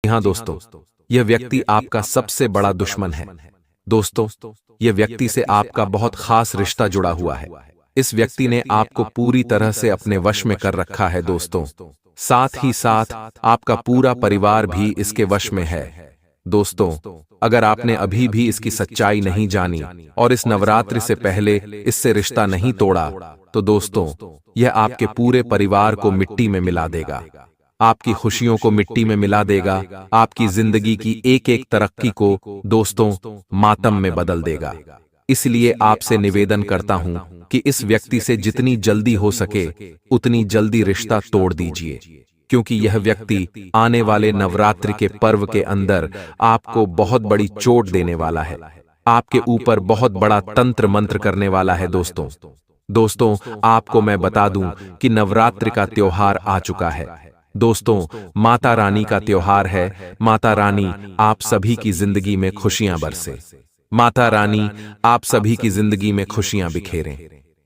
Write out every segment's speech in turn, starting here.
हाँ दोस्तों, यह व्यक्ति आपका सबसे बड़ा दुश्मन है। दोस्तों, यह व्यक्ति से आपका बहुत खास रिश्ता जुड़ा हुआ है। इस व्यक्ति ने आपको पूरी तरह से अपने वश में कर रखा है दोस्तों। साथ ही साथ आपका पूरा परिवार भी इसके वश में है। दोस्तों, अगर आपने अभी भी इसकी सच्चाई नहीं जानी और इस नवरात्रि से पहले इससे रिश्ता नहीं तोड़ा, तो दोस्तों, यह आपके पूरे परिवार को मिट्टी में मिला देगा, आपकी खुशियों को मिट्टी में मिला देगा, आपकी जिंदगी की एक एक तरक्की को दोस्तों मातम में बदल देगा। इसलिए आपसे निवेदन करता हूं कि इस व्यक्ति से जितनी जल्दी हो सके उतनी जल्दी रिश्ता तोड़ दीजिए, क्योंकि यह व्यक्ति आने वाले नवरात्रि के पर्व के अंदर आपको बहुत बड़ी चोट देने वाला है, आपके ऊपर बहुत बड़ा तंत्र मंत्र करने वाला है। दोस्तों, आपको मैं बता दूं कि नवरात्रि का त्योहार आ चुका है। दोस्तों, माता रानी का त्योहार है। माता रानी आप सभी की जिंदगी में खुशियां बरसे। माता रानी आप सभी की जिंदगी में खुशियां बिखेरें।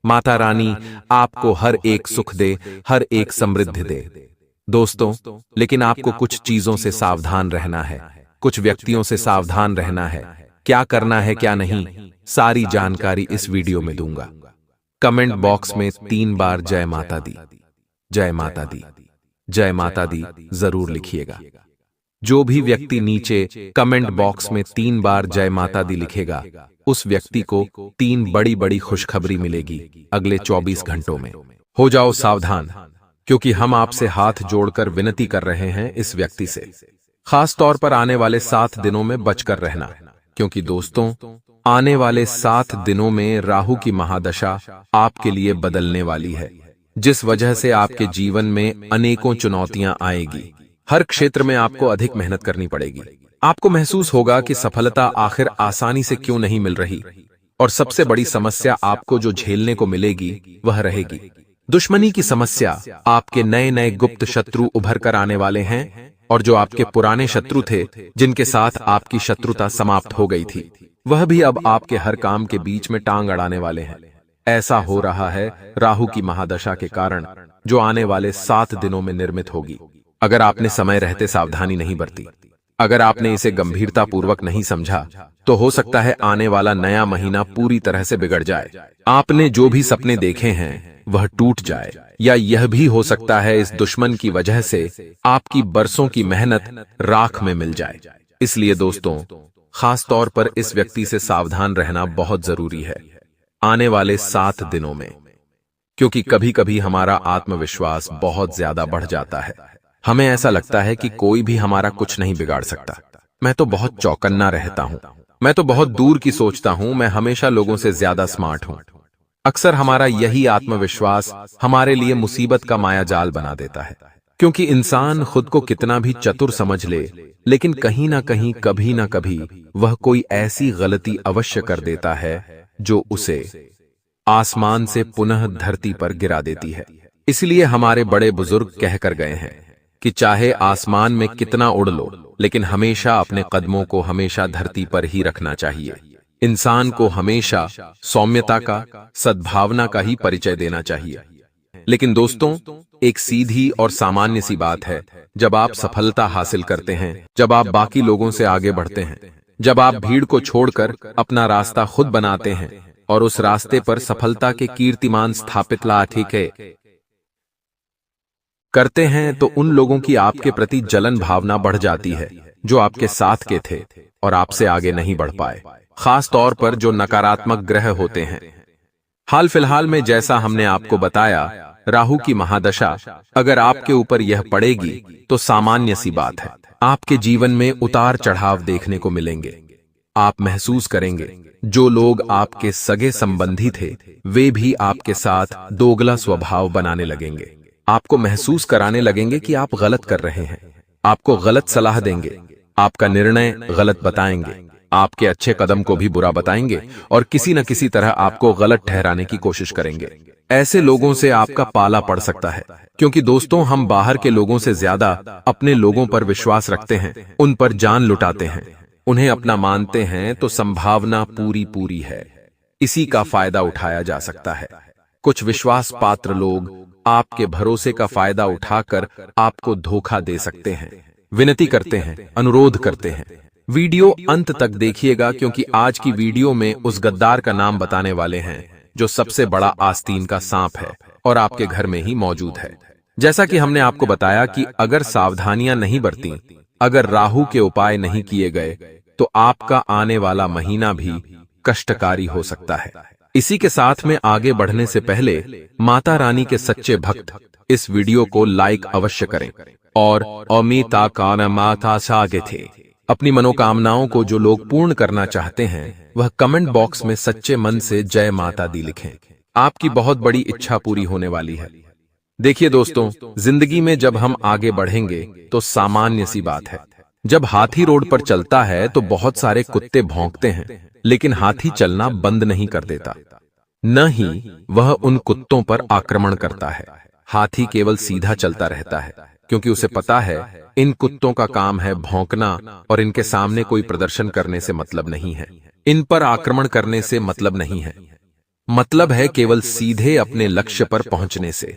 माता रानी आपको हर एक सुख दे, हर एक समृद्धि दे। दोस्तों, लेकिन आपको कुछ चीजों से सावधान रहना है, कुछ व्यक्तियों से सावधान रहना है। क्या करना है क्या नहीं, सारी जानकारी इस वीडियो में दूंगा। कमेंट बॉक्स में 3 बार जय माता दी, जय माता दी, जय माता दी जरूर लिखिएगा। जो भी व्यक्ति नीचे कमेंट बॉक्स में 3 बार जय माता दी लिखेगा, उस व्यक्ति को 3 बड़ी बड़ी खुशखबरी मिलेगी अगले 24 घंटों में। हो जाओ सावधान, क्योंकि हम आपसे हाथ जोड़कर विनती कर रहे हैं इस व्यक्ति से, खास तौर पर आने वाले 7 दिनों में बचकर रहना, क्योंकि दोस्तों, आने वाले 7 दिनों में राहु की महादशा आपके लिए बदलने वाली है, जिस वजह से आपके जीवन में अनेकों चुनौतियां आएगी। हर क्षेत्र में आपको अधिक मेहनत करनी पड़ेगी। आपको महसूस होगा कि सफलता आखिर आसानी से क्यों नहीं मिल रही, और सबसे बड़ी समस्या आपको जो झेलने को मिलेगी वह रहेगी दुश्मनी की समस्या। आपके नए नए गुप्त शत्रु उभर कर आने वाले हैं, और जो आपके पुराने शत्रु थे, जिनके साथ आपकी शत्रुता समाप्त हो गई थी, वह भी अब आपके हर काम के बीच में टांग अड़ाने वाले हैं। ऐसा हो रहा है राहु की महादशा के कारण, जो आने वाले 7 दिनों में निर्मित होगी। अगर आपने समय रहते सावधानी नहीं बरती, अगर आपने इसे गंभीरता पूर्वक नहीं समझा, तो हो सकता है आने वाला नया महीना पूरी तरह से बिगड़ जाए। आपने जो भी सपने देखे हैं वह टूट जाए, या यह भी हो सकता है इस दुश्मन की वजह से आपकी बरसों की मेहनत राख में मिल जाए। इसलिए दोस्तों, खास तौर पर इस व्यक्ति से सावधान रहना बहुत जरूरी है आने वाले 7 दिनों में, क्योंकि कभी कभी हमारा आत्मविश्वास बहुत ज्यादा बढ़ जाता है। हमें ऐसा लगता है कि कोई भी हमारा कुछ नहीं बिगाड़ सकता। मैं तो बहुत चौकन्ना रहता हूं, मैं तो बहुत दूर की सोचता हूं, मैं हमेशा लोगों से ज्यादा स्मार्ट हूं। अक्सर हमारा यही आत्मविश्वास हमारे लिए मुसीबत का मायाजाल बना देता है, क्योंकि इंसान खुद को कितना भी चतुर समझ ले, लेकिन कहीं ना कहीं कभी ना कभी वह कोई ऐसी गलती अवश्य कर देता है जो उसे आसमान से पुनः धरती पर गिरा देती है। इसलिए हमारे बड़े बुजुर्ग कहकर गए हैं कि चाहे आसमान में कितना उड़ लो, लेकिन हमेशा अपने कदमों को हमेशा धरती पर ही रखना चाहिए। इंसान को हमेशा सौम्यता का, सद्भावना का ही परिचय देना चाहिए। लेकिन दोस्तों, एक सीधी और सामान्य सी बात है, जब आप सफलता हासिल करते हैं, जब आप बाकी लोगों से आगे बढ़ते हैं, जब आप भीड़ को छोड़कर अपना रास्ता खुद बनाते हैं और उस रास्ते पर सफलता के कीर्तिमान स्थापित करते हैं, तो उन लोगों की आपके प्रति जलन भावना बढ़ जाती है जो आपके साथ के थे और आपसे आगे नहीं बढ़ पाए, खास तौर पर जो नकारात्मक ग्रह होते हैं। हाल फिलहाल में जैसा हमने आपको बताया, राहु की महादशा अगर आपके ऊपर यह पड़ेगी तो सामान्य सी बात है, आपके जीवन में उतार चढ़ाव देखने को मिलेंगे। आप महसूस करेंगे जो लोग आपके सगे संबंधी थे, वे भी आपके साथ दोगला स्वभाव बनाने लगेंगे। आपको महसूस कराने लगेंगे कि आप गलत कर रहे हैं, आपको गलत सलाह देंगे, आपका निर्णय गलत बताएंगे, आपके अच्छे कदम को भी बुरा बताएंगे, और किसी न किसी तरह आपको गलत ठहराने की कोशिश करेंगे। ऐसे लोगों से आपका पाला पड़ सकता है, क्योंकि दोस्तों, हम बाहर के लोगों से ज्यादा अपने लोगों पर विश्वास रखते हैं, उन पर जान लुटाते हैं, उन्हें अपना मानते हैं, तो संभावना पूरी है इसी का फायदा उठाया जा सकता है। कुछ विश्वास पात्र लोग आपके भरोसे का फायदा उठाकर आपको धोखा दे सकते हैं। विनती करते हैं, अनुरोध करते हैं। वीडियो अंत तक देखिएगा क्योंकि आज की वीडियो में उस गद्दार का नाम बताने वाले हैं जो सबसे बड़ा आस्तीन का सांप है और आपके घर में ही मौजूद है। जैसा कि हमने आपको बताया कि अगर सावधानियां नहीं बरती, अगर राहु के उपाय नहीं किए गए, तो आपका आने वाला महीना भी कष्टकारी हो सकता है। इसी के साथ में आगे बढ़ने से पहले माता रानी के सच्चे भक्त इस वीडियो को लाइक अवश्य करें और अमिता कान माता सागे थे। अपनी मनोकामनाओं को जो लोग पूर्ण करना चाहते हैं वह कमेंट बॉक्स में सच्चे मन से जय माता दी लिखें। आपकी बहुत बड़ी इच्छा पूरी होने वाली है। देखिए दोस्तों, जिंदगी में जब हम आगे बढ़ेंगे तो सामान्य सी बात है। जब हाथी रोड पर चलता है तो बहुत सारे कुत्ते भौंकते हैं, लेकिन हाथी चलना बंद नहीं कर देता, न ही वह उन कुत्तों पर आक्रमण करता है। हाथी केवल सीधा चलता रहता है क्योंकि उसे पता है इन कुत्तों का काम है भौंकना और इनके सामने कोई प्रदर्शन करने से मतलब नहीं है, इन पर आक्रमण करने से मतलब नहीं है। मतलब है केवल सीधे अपने लक्ष्य पर पहुंचने से।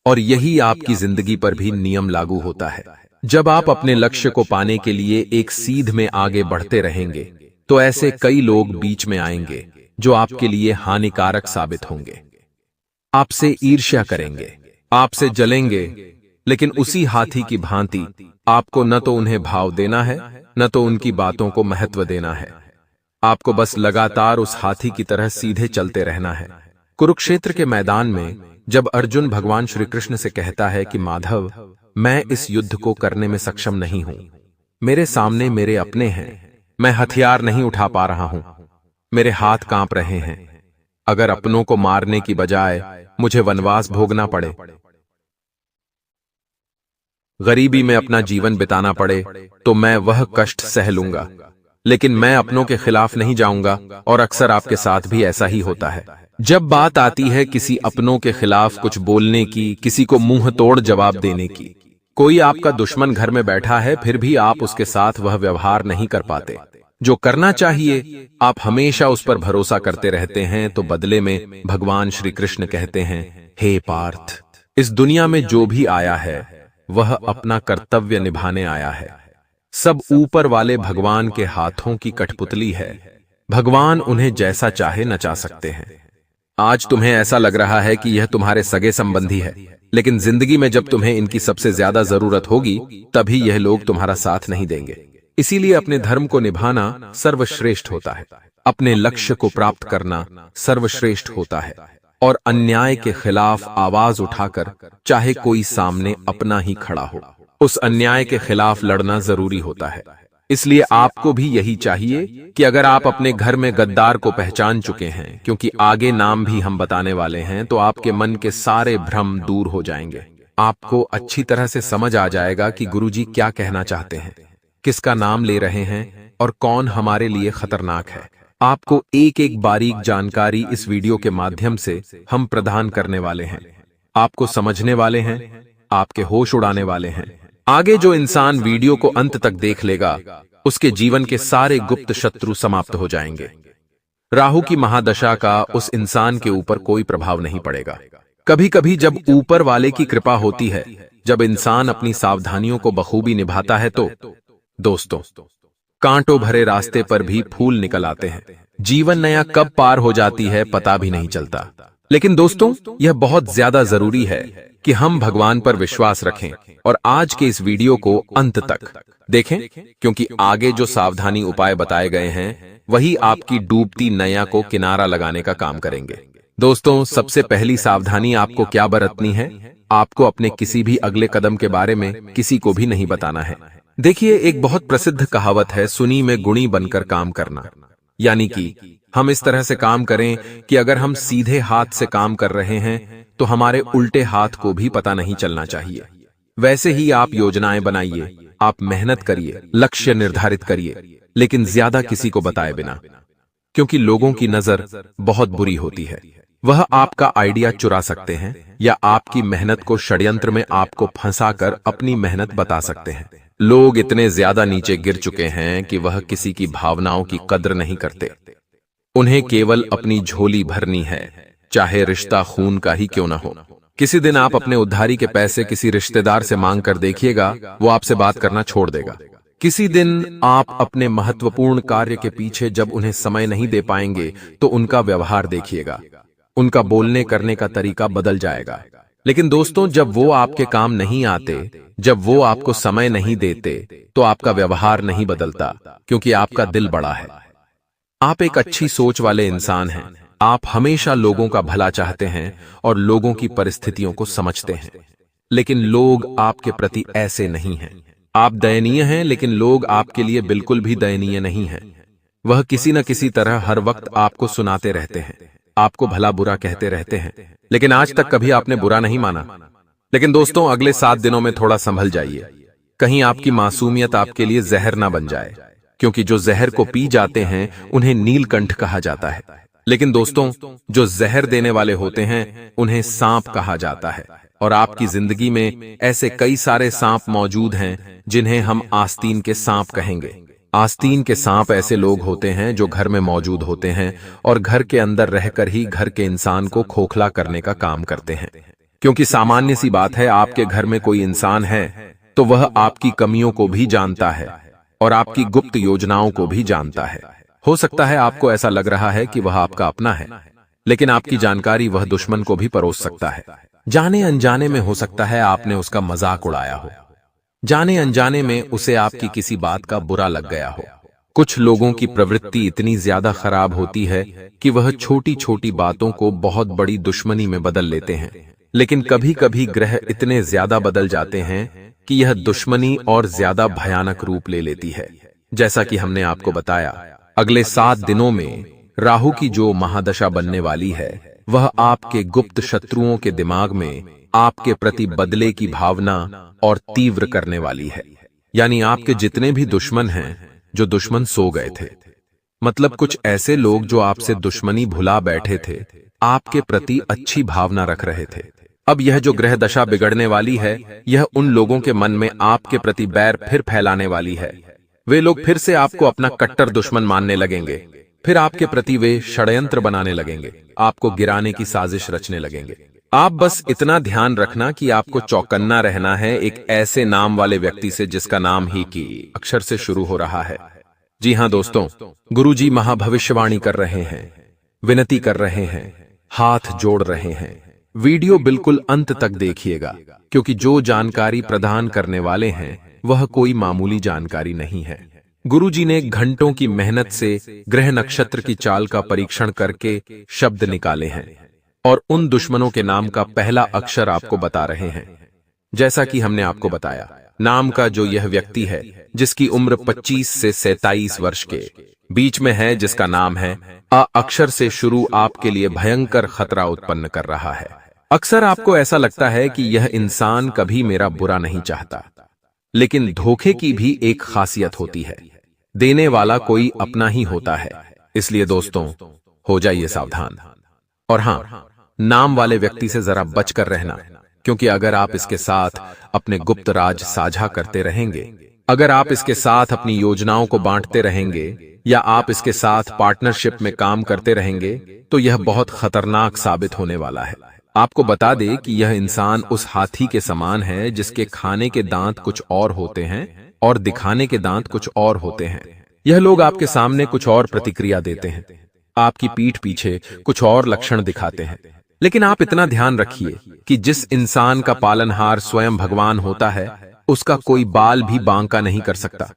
और यही आपकी जिंदगी पर भी नियम लागू होता है। जब आप अपने लक्ष्य को पाने के लिए एक सीध में आगे बढ़ते रहेंगे तो ऐसे कई लोग बीच में आएंगे जो आपके लिए हानिकारक साबित होंगे। आपसे ईर्ष्या करेंगे, आपसे जलेंगे, लेकिन उसी हाथी की भांति आपको न तो उन्हें भाव देना है, न तो उनकी बातों को महत्व देना है। आपको बस लगातार उस हाथी की तरह सीधे चलते रहना है। कुरुक्षेत्र के मैदान में जब अर्जुन भगवान श्री कृष्ण से कहता है कि माधव, मैं इस युद्ध को करने में सक्षम नहीं हूं, मेरे सामने मेरे अपने हैं, मैं हथियार नहीं उठा पा रहा हूं, मेरे हाथ कांप रहे हैं, अगर अपनों को मारने की बजाय मुझे वनवास भोगना पड़े, गरीबी में अपना जीवन बिताना पड़े, तो मैं वह कष्ट सह लूंगा, लेकिन मैं अपनों के खिलाफ नहीं जाऊंगा। और अक्सर आपके साथ भी ऐसा ही होता है। जब बात आती है किसी अपनों के खिलाफ कुछ बोलने की, किसी को मुंह तोड़ जवाब देने की, कोई आपका दुश्मन घर में बैठा है फिर भी आप उसके साथ वह व्यवहार नहीं कर पाते जो करना चाहिए, आप हमेशा उस पर भरोसा करते रहते हैं, तो बदले में भगवान श्री कृष्ण कहते हैं, हे पार्थ, इस दुनिया में जो भी आया है वह अपना कर्तव्य निभाने आया है। सब ऊपर वाले भगवान के हाथों की कठपुतली है, भगवान उन्हें जैसा चाहे नचा सकते हैं। आज तुम्हें ऐसा लग रहा है कि यह तुम्हारे सगे संबंधी है, लेकिन जिंदगी में जब तुम्हें इनकी सबसे ज्यादा जरूरत होगी तभी यह लोग तुम्हारा साथ नहीं देंगे। इसीलिए अपने धर्म को निभाना सर्वश्रेष्ठ होता है, अपने लक्ष्य को प्राप्त करना सर्वश्रेष्ठ होता है, और अन्याय के खिलाफ आवाज उठाकर, चाहे कोई सामने अपना ही खड़ा हो, उस अन्याय के खिलाफ लड़ना जरूरी होता है। इसलिए आपको भी यही चाहिए कि अगर आप अपने घर में गद्दार को पहचान चुके हैं, क्योंकि आगे नाम भी हम बताने वाले हैं, तो आपके मन के सारे भ्रम दूर हो जाएंगे। आपको अच्छी तरह से समझ आ जाएगा कि गुरुजी क्या कहना चाहते हैं, किसका नाम ले रहे हैं और कौन हमारे लिए खतरनाक है। आपको एक एक बारीक जानकारी इस वीडियो के माध्यम से हम प्रदान करने वाले हैं। आपको समझने वाले हैं, आपके होश उड़ाने वाले हैं। आगे जो इंसान वीडियो को अंत तक देख लेगा उसके जीवन के सारे गुप्त शत्रु समाप्त हो जाएंगे। राहु की महादशा का उस इंसान के ऊपर कोई प्रभाव नहीं पड़ेगा। कभी कभी जब ऊपर वाले की कृपा होती है, जब इंसान अपनी सावधानियों को बखूबी निभाता है, तो दोस्तों, कांटों भरे रास्ते पर भी फूल निकल आते हैं। जीवन नया कब पार हो जाती है पता भी नहीं चलता। लेकिन दोस्तों, यह बहुत ज्यादा जरूरी है कि हम भगवान पर विश्वास रखें और आज के इस वीडियो को अंत तक देखें, क्योंकि आगे जो सावधानी उपाय बताए गए हैं वही आपकी डूबती नैया को किनारा लगाने का काम करेंगे। दोस्तों, सबसे पहली सावधानी आपको क्या बरतनी है? आपको अपने किसी भी अगले कदम के बारे में किसी को भी नहीं बताना है। देखिए, एक बहुत प्रसिद्ध कहावत है, सुनी में गुणी बनकर काम करना। यानी कि हम इस तरह से काम करें कि अगर हम सीधे हाथ से काम कर रहे हैं तो हमारे उल्टे हाथ को भी पता नहीं चलना चाहिए। वैसे ही आप योजनाएं बनाइए, आप मेहनत करिए, लक्ष्य निर्धारित करिए, लेकिन ज्यादा किसी को बताए बिना, क्योंकि लोगों की नजर बहुत बुरी होती है। वह आपका आइडिया चुरा सकते हैं या आपकी मेहनत को षड्यंत्र में आपको फंसाकर अपनी मेहनत बता सकते हैं। लोग इतने ज्यादा नीचे गिर चुके हैं कि वह किसी की भावनाओं की कद्र नहीं करते। उन्हें केवल अपनी झोली भरनी है, चाहे रिश्ता खून का ही क्यों न हो। किसी दिन आप अपने उधारी के पैसे किसी रिश्तेदार से मांग कर देखिएगा, वो आपसे बात करना छोड़ देगा। किसी दिन आप अपने महत्वपूर्ण कार्य के पीछे जब उन्हें समय नहीं दे पाएंगे तो उनका व्यवहार देखिएगा, उनका बोलने करने का तरीका बदल जाएगा। लेकिन दोस्तों, जब वो आपके काम नहीं आते, जब वो आपको समय नहीं देते, तो आपका व्यवहार नहीं बदलता, क्योंकि आपका दिल बड़ा है। आप एक अच्छी सोच वाले इंसान हैं। आप हमेशा लोगों का भला चाहते हैं और लोगों की परिस्थितियों को समझते हैं। लेकिन लोग आपके प्रति ऐसे नहीं हैं। आप दयनीय हैं, लेकिन लोग आपके लिए बिल्कुल भी दयनीय नहीं हैं। वह किसी न किसी तरह हर वक्त आपको सुनाते रहते हैं, आपको भला बुरा कहते रहते हैं, लेकिन आज तक कभी आपने बुरा नहीं माना। लेकिन दोस्तों, अगले 7 दिनों में थोड़ा संभल जाइए। कहीं आपकी मासूमियत आपके लिए जहर ना बन जाए, क्योंकि जो जहर को पी जाते हैं उन्हें नीलकंठ कहा जाता है। लेकिन दोस्तों, जो जहर देने वाले होते हैं उन्हें सांप कहा जाता है। और आपकी जिंदगी में ऐसे कई सारे सांप मौजूद हैं जिन्हें हम आस्तीन के सांप कहेंगे। आस्तीन के सांप ऐसे लोग होते हैं जो घर में मौजूद होते हैं और घर के अंदर रहकर ही घर के इंसान को खोखला करने का काम करते हैं। क्योंकि सामान्य सी बात है, आपके घर में कोई इंसान है तो वह आपकी कमियों को भी जानता है और आपकी गुप्त योजनाओं को भी जानता है। हो सकता है आपको ऐसा लग रहा है कि वह आपका अपना है, लेकिन आपकी जानकारी वह दुश्मन को भी परोस सकता है। जाने अनजाने में हो सकता है आपने उसका मजाक उड़ाया हो, जाने अनजाने में उसे आपकी किसी बात का बुरा लग गया हो। कुछ लोगों की प्रवृत्ति इतनी ज्यादा खराब होती है कि वह छोटी छोटी बातों को बहुत बड़ी दुश्मनी में बदल लेते हैं। लेकिन कभी कभी ग्रह इतने ज्यादा बदल जाते हैं कि यह दुश्मनी और ज्यादा भयानक रूप ले लेती है। जैसा कि हमने आपको बताया, अगले 7 दिनों में राहु की जो महादशा बनने वाली है वह आपके गुप्त शत्रुओं के दिमाग में आपके प्रति बदले की भावना और तीव्र करने वाली है। यानी आपके जितने भी दुश्मन हैं, जो दुश्मन सो गए थे, मतलब कुछ ऐसे लोग जो आपसे दुश्मनी भुला बैठे थे, आपके प्रति अच्छी भावना रख रहे थे। अब यह जो ग्रह दशा बिगड़ने वाली है, यह उन लोगों के मन में आपके प्रति बैर फिर फैलाने वाली है। वे लोग फिर से आपको अपना कट्टर दुश्मन मानने लगेंगे। फिर आपके प्रति वे षड्यंत्र बनाने लगेंगे, आपको गिराने की साजिश रचने लगेंगे। आप बस इतना ध्यान रखना कि आपको चौकन्ना रहना है एक ऐसे नाम वाले व्यक्ति से जिसका नाम ही की अक्षर से शुरू हो रहा है। जी हां दोस्तों, गुरुजी महाभविष्यवाणी कर रहे हैं, विनती कर रहे हैं, हाथ जोड़ रहे हैं। वीडियो बिल्कुल अंत तक देखिएगा, क्योंकि जो जानकारी प्रदान करने वाले हैं वह कोई मामूली जानकारी नहीं है। गुरुजी ने घंटों की मेहनत से ग्रह नक्षत्र की चाल का परीक्षण करके शब्द निकाले हैं और उन दुश्मनों के नाम का पहला अक्षर आपको बता रहे हैं। जैसा कि हमने आपको बताया, नाम का जो यह व्यक्ति है जिसकी उम्र 25 से 27 वर्ष के बीच में है, जिसका नाम है अ अक्षर से शुरू, आपके लिए भयंकर खतरा उत्पन्न कर रहा है। अक्सर आपको ऐसा लगता है कि यह इंसान कभी मेरा बुरा नहीं चाहता, लेकिन धोखे की भी एक खासियत होती है, देने वाला कोई अपना ही होता है। इसलिए दोस्तों, हो जाइए सावधान। और हां, नाम वाले व्यक्ति से जरा बचकर रहना, क्योंकि अगर आप इसके साथ अपने गुप्त राज साझा करते रहेंगे, अगर आप इसके साथ अपनी योजनाओं को बांटते रहेंगे या आप इसके साथ पार्टनरशिप में काम करते रहेंगे, तो यह बहुत खतरनाक साबित होने वाला है। आपको बता दे कि यह इंसान उस हाथी के समान है जिसके खाने के दांत कुछ और होते हैं और दिखाने के दांत कुछ और होते हैं। यह लोग आपके सामने कुछ और प्रतिक्रिया देते हैं, आपकी पीठ पीछे कुछ और लक्षण दिखाते हैं। लेकिन आप इतना ध्यान रखिए कि जिस इंसान का पालनहार स्वयं भगवान होता है, उसका कोई बाल भी बांका नहीं कर सकता।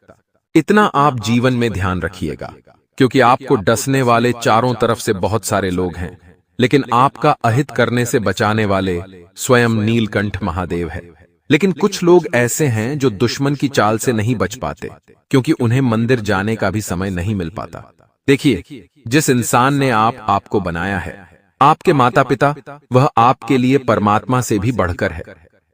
इतना आप जीवन में ध्यान रखिएगा, क्योंकि आपको डसने वाले चारों तरफ से बहुत सारे लोग हैं, लेकिन आपका अहित करने से बचाने वाले स्वयं नीलकंठ महादेव है। लेकिन कुछ लोग ऐसे हैं जो दुश्मन की चाल से नहीं बच पाते, क्योंकि उन्हें मंदिर जाने का भी समय नहीं मिल पाता। देखिए, जिस इंसान ने आपको बनाया है, आपके माता पिता, वह आपके लिए परमात्मा से भी बढ़कर है।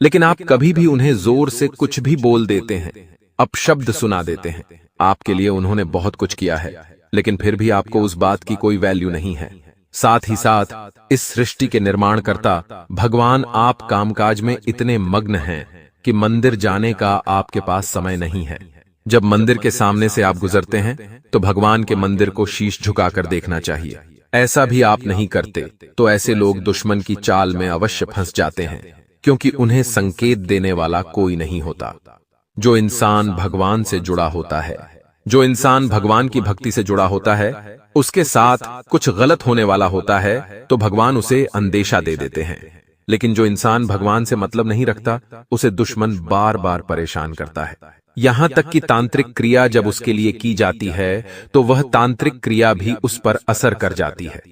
लेकिन आप कभी भी उन्हें जोर से कुछ भी बोल देते हैं, अपशब्द सुना देते हैं। आपके लिए उन्होंने बहुत कुछ किया है, लेकिन फिर भी आपको उस बात की कोई वैल्यू नहीं है। साथ ही साथ इस सृष्टि के निर्माणकर्ता भगवान आप कामकाज में इतने मग्न हैं कि मंदिर जाने का आपके पास समय नहीं है। जब मंदिर के सामने से आप गुजरते हैं तो भगवान के मंदिर को शीश झुकाकर देखना चाहिए, ऐसा भी आप नहीं करते तो ऐसे लोग दुश्मन की चाल में अवश्य फंस जाते हैं, क्योंकि उन्हें संकेत देने वाला कोई नहीं होता। जो इंसान भगवान से जुड़ा होता है, जो इंसान भगवान की भक्ति से जुड़ा होता है, उसके साथ कुछ गलत होने वाला होता है तो भगवान उसे अंदेशा दे देते हैं। लेकिन जो इंसान भगवान से मतलब नहीं रखता, उसे दुश्मन बार बार परेशान करता है। यहां तक कि तांत्रिक क्रिया जब उसके लिए की जाती है तो वह तांत्रिक क्रिया भी उस पर असर कर जाती है,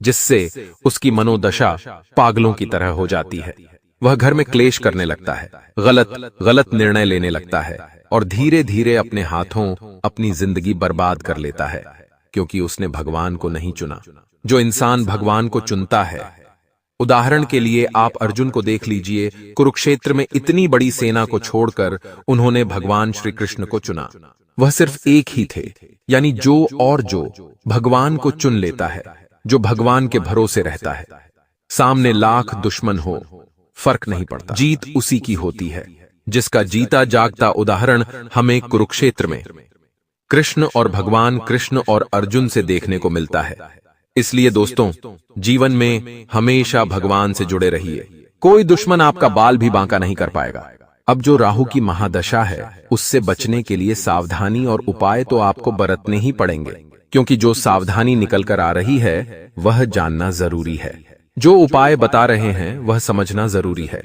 जिससे उसकी मनोदशा पागलों की तरह हो जाती है। वह घर में क्लेश करने लगता है, गलत निर्णय लेने लगता है और धीरे धीरे अपने हाथों अपनी जिंदगी बर्बाद कर लेता है, क्योंकि उसने भगवान को नहीं चुना। जो इंसान भगवान को चुनता है, उदाहरण के लिए आप अर्जुन को देख लीजिए, कुरुक्षेत्र में इतनी बड़ी सेना को छोड़कर उन्होंने भगवान श्री कृष्ण को चुना। वह सिर्फ एक ही थे, यानी जो भगवान को चुन लेता है, जो भगवान के भरोसे रहता है, सामने लाख दुश्मन हो फर्क नहीं पड़ता, जीत उसी की होती है। जिसका जीता जागता उदाहरण हमें कुरुक्षेत्र में कृष्ण और भगवान कृष्ण और अर्जुन से देखने को मिलता है। इसलिए दोस्तों, जीवन में हमेशा भगवान से जुड़े रहिए। कोई दुश्मन आपका बाल भी बांका नहीं कर पाएगा। अब जो राहु की महादशा है, उससे बचने के लिए सावधानी और उपाय तो आपको बरतने ही पड़ेंगे, क्योंकि जो सावधानी निकल कर आ रही है वह जानना जरूरी है। जो उपाय बता रहे हैं वह समझना जरूरी है,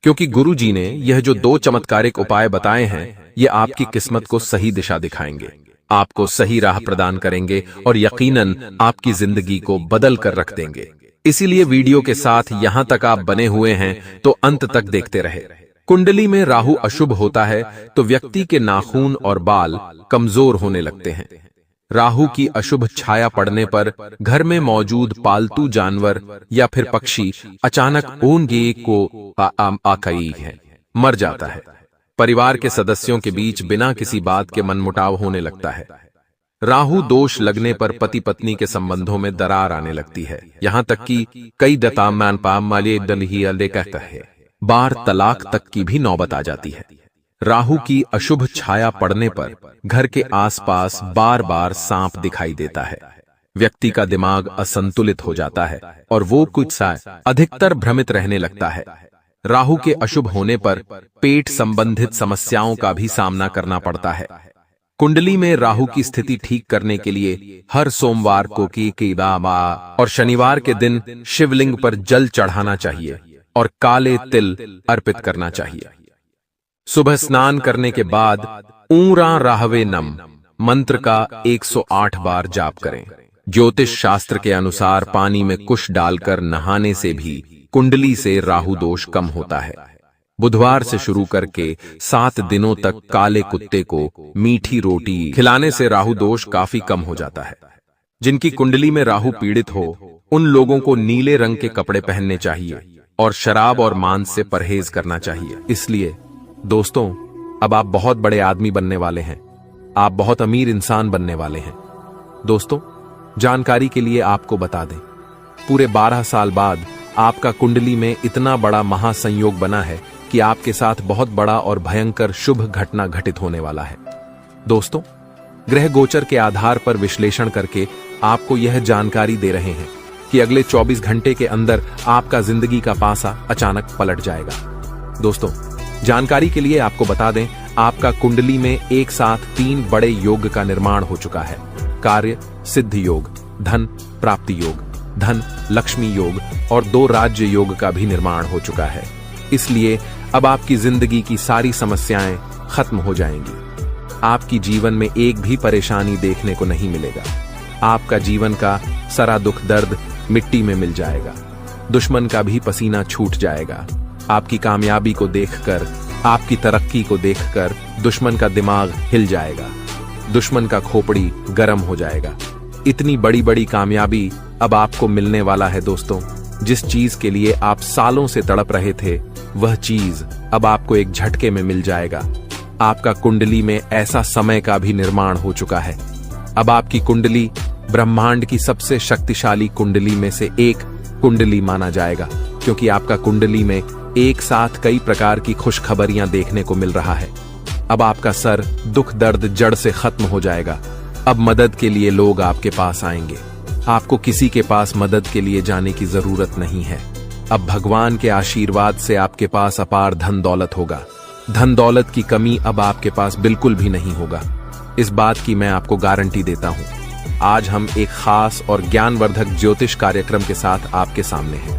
क्योंकि गुरु जी ने यह जो 2 चमत्कारिक उपाय बताए हैं, ये आपकी किस्मत को सही दिशा दिखाएंगे, आपको सही राह प्रदान करेंगे और यकीनन आपकी जिंदगी को बदल कर रख देंगे। इसीलिए वीडियो के साथ यहां तक आप बने हुए हैं तो अंत तक देखते रहे। कुंडली में राहु अशुभ होता है तो व्यक्ति के नाखून और बाल कमजोर होने लगते हैं। राहु की अशुभ छाया पड़ने पर घर में मौजूद पालतू जानवर या फिर पक्षी अचानक ऊँगे को आकई है मर जाता है। परिवार के सदस्यों के बीच बिना किसी बात के मनमुटाव होने लगता है। राहु दोष लगने पर पति पत्नी के संबंधों में दरार आने लगती है, यहां तक कि कई कहता है बार तलाक तक की भी नौबत आ जाती है। राहु की अशुभ छाया पड़ने पर घर के आसपास बार बार सांप दिखाई देता है। व्यक्ति का दिमाग असंतुलित हो जाता है और वो कुछ अधिकतर भ्रमित रहने लगता है। राहु के अशुभ होने पर पेट संबंधित समस्याओं का भी सामना करना पड़ता है। कुंडली में राहु की स्थिति ठीक करने के लिए हर सोमवार को और शनिवार के दिन शिवलिंग पर जल चढ़ाना चाहिए और काले तिल अर्पित करना चाहिए। सुबह स्नान करने के बाद ऊरा राहवे नम मंत्र का 108 बार जाप करें। ज्योतिष शास्त्र के अनुसार पानी में कुश डालकर नहाने से भी कुंडली से राहु दोष कम होता है। बुधवार से शुरू करके 7 दिनों तक काले कुत्ते को मीठी रोटी खिलाने से राहु दोष काफी कम हो जाता है। जिनकी कुंडली में राहु पीड़ित हो, उन लोगों को नीले रंग के कपड़े पहनने चाहिए और शराब और मांस से परहेज करना चाहिए। इसलिए दोस्तों, अब आप बहुत बड़े आदमी बनने वाले हैं, आप बहुत अमीर इंसान बनने वाले हैं। दोस्तों, जानकारी के लिए आपको बता दें, पूरे 12 साल बाद आपका कुंडली में इतना बड़ा महासंयोग बना है कि आपके साथ बहुत बड़ा और भयंकर शुभ घटना घटित होने वाला है। दोस्तों, ग्रह गोचर के आधार पर विश्लेषण करके आपको यह जानकारी दे रहे हैं कि अगले 24 घंटे के अंदर आपका जिंदगी का पासा अचानक पलट जाएगा। दोस्तों, जानकारी के लिए आपको बता दें, आपका कुंडली में एक साथ 3 बड़े योग का निर्माण हो चुका है। कार्य सिद्धि योग, धन प्राप्ति योग, धन लक्ष्मी योग और 2 राज्य योग का भी निर्माण हो चुका है। इसलिए अब आपकी जिंदगी की सारी समस्याएं खत्म हो जाएंगी। आपकी जीवन में एक भी परेशानी देखने को नहीं मिलेगा। आपका जीवन का सारा दुख दर्द मिट्टी में मिल जाएगा। दुश्मन का भी पसीना छूट जाएगा। आपकी कामयाबी को देखकर, आपकी तरक्की को देखकर दुश्मन का दिमाग हिल जाएगा, दुश्मन का खोपड़ी गर्म हो जाएगा। इतनी बड़ी बड़ी कामयाबी अब आपको मिलने वाला है। दोस्तों, जिस चीज के लिए आप सालों से तड़प रहे थे, वह चीज अब आपको एक झटके में मिल जाएगा। आपका कुंडली में ऐसा समय का भी निर्माण हो चुका है। अब आपकी कुंडली ब्रह्मांड की सबसे शक्तिशाली कुंडली में से एक कुंडली माना जाएगा, क्योंकि आपका कुंडली में एक साथ कई प्रकार की खुशखबरियां देखने को मिल रहा है। अब आपका सर दुख दर्द जड़ से खत्म हो जाएगा। अब मदद के लिए लोग आपके पास आएंगे। आपको किसी के पास मदद के लिए जाने की जरूरत नहीं है। अब भगवान के आशीर्वाद से आपके पास अपार धन दौलत होगा। धन दौलत की कमी अब आपके पास बिल्कुल भी नहीं होगा। इस बात की मैं आपको गारंटी देता हूं। आज हम एक खास और ज्ञानवर्धक ज्योतिष कार्यक्रम के साथ आपके सामने हैं।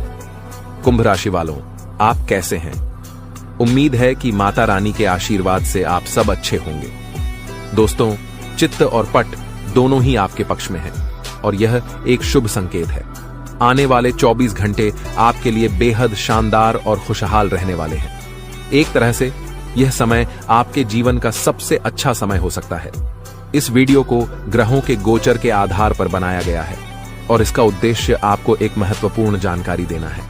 कुंभ राशि वालों, आप कैसे हैं? उम्मीद है कि माता रानी के आशीर्वाद से आप सब अच्छे होंगे। दोस्तों, चित्त और पट दोनों ही आपके पक्ष में हैं और यह एक शुभ संकेत है। आने वाले 24 घंटे आपके लिए बेहद शानदार और खुशहाल रहने वाले हैं। एक तरह से यह समय आपके जीवन का सबसे अच्छा समय हो सकता है। इस वीडियो को ग्रहों के गोचर के आधार पर बनाया गया है और इसका उद्देश्य आपको एक महत्वपूर्ण जानकारी देना है।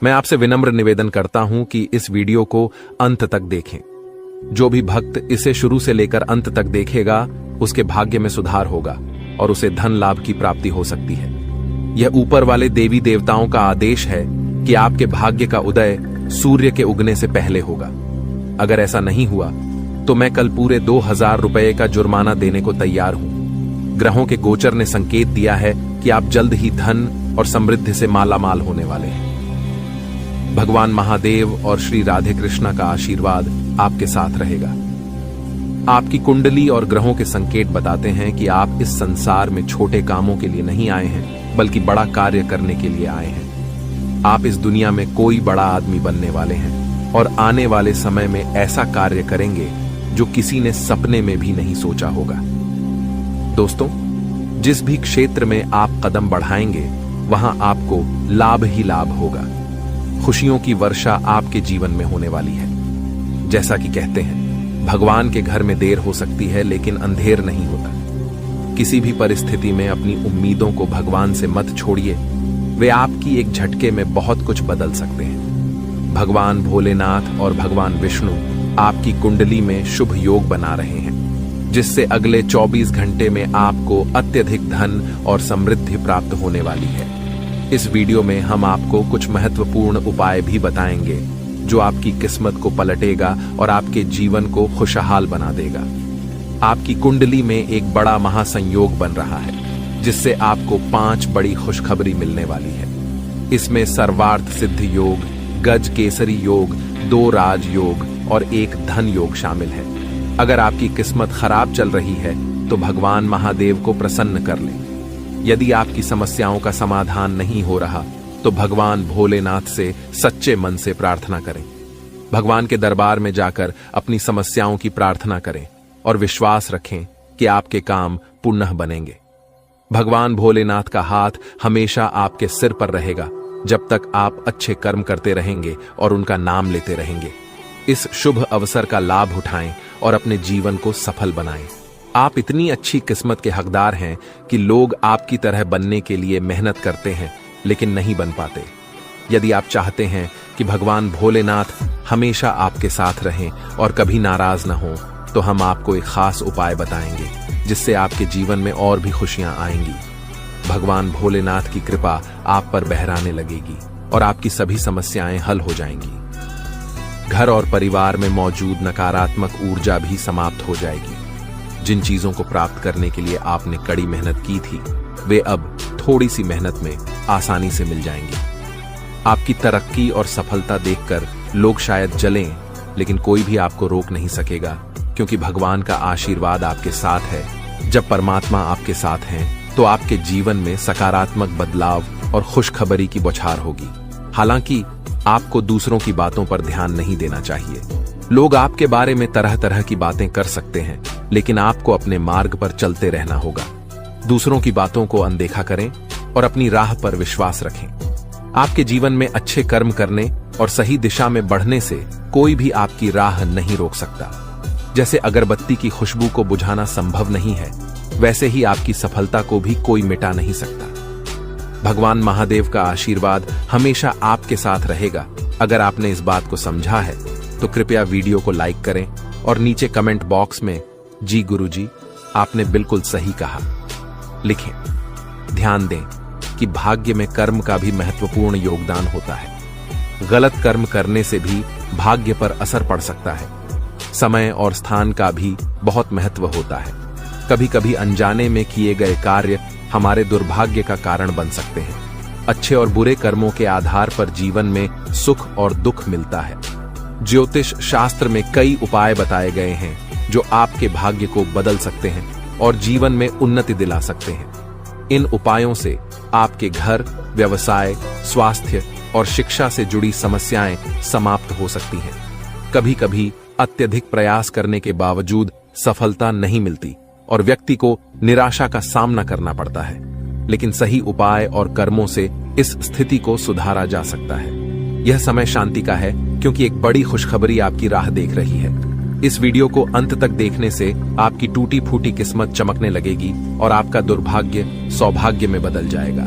मैं आपसे विनम्र निवेदन करता हूं कि इस वीडियो को अंत तक देखें। जो भी भक्त इसे शुरू से लेकर अंत तक देखेगा, उसके भाग्य में सुधार होगा और उसे धन लाभ की प्राप्ति हो सकती है। यह ऊपर वाले देवी देवताओं का आदेश है कि आपके भाग्य का उदय सूर्य के उगने से पहले होगा। अगर ऐसा नहीं हुआ तो मैं कल पूरे 2000 रुपए का जुर्माना देने को तैयार हूं। ग्रहों के गोचर ने संकेत दिया है कि आप जल्द ही धन और समृद्धि से मालामाल होने वाले हैं। भगवान महादेव और श्री राधे कृष्णा का आशीर्वाद आपके साथ रहेगा। आपकी कुंडली और ग्रहों के संकेत बताते हैं कि आप इस संसार में छोटे कामों के लिए नहीं आए हैं, बल्कि बड़ा कार्य करने के लिए आए हैं। आप इस दुनिया में कोई बड़ा आदमी बनने वाले हैं और आने वाले समय में ऐसा कार्य करेंगे जो किसी ने सपने में भी नहीं सोचा होगा। दोस्तों, जिस भी क्षेत्र में आप कदम बढ़ाएंगे, वहां आपको लाभ ही लाभ होगा। खुशियों की वर्षा आपके जीवन में होने वाली है। जैसा कि कहते हैं, भगवान के घर में देर हो सकती है लेकिन अंधेर नहीं होता। किसी भी परिस्थिति में अपनी उम्मीदों को भगवान से मत छोड़िए। वे आपकी एक झटके में बहुत कुछ बदल सकते हैं। भगवान भोलेनाथ और भगवान विष्णु आपकी कुंडली में शुभ योग बना रहे हैं, जिससे अगले 24 घंटे में आपको अत्यधिक धन और समृद्धि प्राप्त होने वाली है। इस वीडियो में हम आपको कुछ महत्वपूर्ण उपाय भी बताएंगे जो आपकी किस्मत को पलटेगा और आपके जीवन को खुशहाल बना देगा। आपकी कुंडली में एक बड़ा महासंयोग बन रहा है, जिससे आपको 5 बड़ी खुशखबरी मिलने वाली है। इसमें सर्वार्थ सिद्ध योग, गज केसरी योग, 2 राज योग और 1 धन योग शामिल है। अगर आपकी किस्मत खराब चल रही है तो भगवान महादेव को प्रसन्न कर लें। यदि आपकी समस्याओं का समाधान नहीं हो रहा तो भगवान भोलेनाथ से सच्चे मन से प्रार्थना करें। भगवान के दरबार में जाकर अपनी समस्याओं की प्रार्थना करें और विश्वास रखें कि आपके काम पुनः बनेंगे। भगवान भोलेनाथ का हाथ हमेशा आपके सिर पर रहेगा जब तक आप अच्छे कर्म करते रहेंगे और उनका नाम लेते रहेंगे। इस शुभ अवसर का लाभ उठाएं और अपने जीवन को सफल बनाएं। आप इतनी अच्छी किस्मत के हकदार हैं कि लोग आपकी तरह बनने के लिए मेहनत करते हैं लेकिन नहीं बन पाते। यदि आप चाहते हैं कि भगवान भोलेनाथ हमेशा आपके साथ रहें और कभी नाराज न हो, तो हम आपको एक खास उपाय बताएंगे जिससे आपके जीवन में और भी खुशियां आएंगी। भगवान भोलेनाथ की कृपा आप पर बहराने लगेगी और आपकी सभी समस्याएं हल हो जाएंगी। घर और परिवार में मौजूद नकारात्मक ऊर्जा भी समाप्त हो जाएगी। जिन चीजों को प्राप्त करने के लिए आपने कड़ी मेहनत की थी, वे अब थोड़ी सी मेहनत में आसानी से मिल जाएंगी। आपकी तरक्की और सफलता देखकर लोग शायद जलें, लेकिन कोई भी आपको रोक नहीं सकेगा, क्योंकि भगवान का आशीर्वाद आपके साथ है। जब परमात्मा आपके साथ हैं, तो आपके जीवन में सकारात्मक बदलाव और खुशखबरी की बौछार होगी। हालांकि आपको दूसरों की बातों पर ध्यान नहीं देना चाहिए। लोग आपके बारे में तरह तरह की बातें कर सकते हैं, लेकिन आपको अपने मार्ग पर चलते रहना होगा। दूसरों की बातों को अनदेखा करें और अपनी राह पर विश्वास रखें। आपके जीवन में अच्छे कर्म करने और सही दिशा में बढ़ने से कोई भी आपकी राह नहीं रोक सकता। जैसे अगरबत्ती की खुशबू को बुझाना संभव नहीं है, वैसे ही आपकी सफलता को भी कोई मिटा नहीं सकता। भगवान महादेव का आशीर्वाद हमेशा आपके साथ रहेगा। अगर आपने इस बात को समझा है तो कृपया वीडियो को लाइक करें और नीचे कमेंट बॉक्स में जी गुरुजी, आपने बिल्कुल सही कहा लिखें। ध्यान दें कि भाग्य में कर्म का भी महत्वपूर्ण योगदान होता है। गलत कर्म करने से भी भाग्य पर असर पड़ सकता है। समय और स्थान का भी बहुत महत्व होता है। कभी कभी अनजाने में किए गए कार्य हमारे दुर्भाग्य का कारण बन सकते हैं। अच्छे और बुरे कर्मों के आधार पर जीवन में सुख और दुख मिलता है। ज्योतिष शास्त्र में कई उपाय बताए गए हैं जो आपके भाग्य को बदल सकते हैं और जीवन में उन्नति दिला सकते हैं। इन उपायों से आपके घर, व्यवसाय, स्वास्थ्य और शिक्षा से जुड़ी समस्याएं समाप्त हो सकती हैं। कभी कभी अत्यधिक प्रयास करने के बावजूद सफलता नहीं मिलती और व्यक्ति को निराशा का सामना करना पड़ता है, लेकिन सही उपाय और कर्मों से इस स्थिति को सुधारा जा सकता है। यह समय शांति का है क्योंकि एक बड़ी खुशखबरी आपकी राह देख रही है। इस वीडियो को अंत तक देखने से आपकी टूटी फूटी किस्मत चमकने लगेगी और आपका दुर्भाग्य सौभाग्य में बदल जाएगा।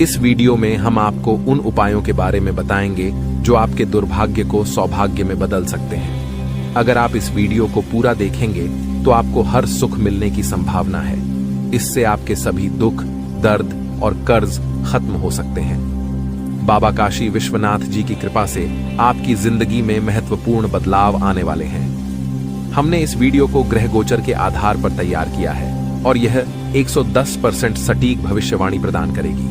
इस वीडियो में हम आपको उन उपायों के बारे में बताएंगे जो आपके दुर्भाग्य को सौभाग्य में बदल सकते हैं। अगर आप इस वीडियो को पूरा देखेंगे तो आपको हर सुख मिलने की संभावना है। इससे आपके सभी दुख, दर्द और कर्ज खत्म हो सकते हैं। बाबा काशी विश्वनाथ जी की कृपा से आपकी जिंदगी में महत्वपूर्ण बदलाव आने वाले हैं। हमने इस वीडियो को ग्रह गोचर के आधार पर तैयार किया है और यह 110% सटीक भविष्यवाणी प्रदान करेगी।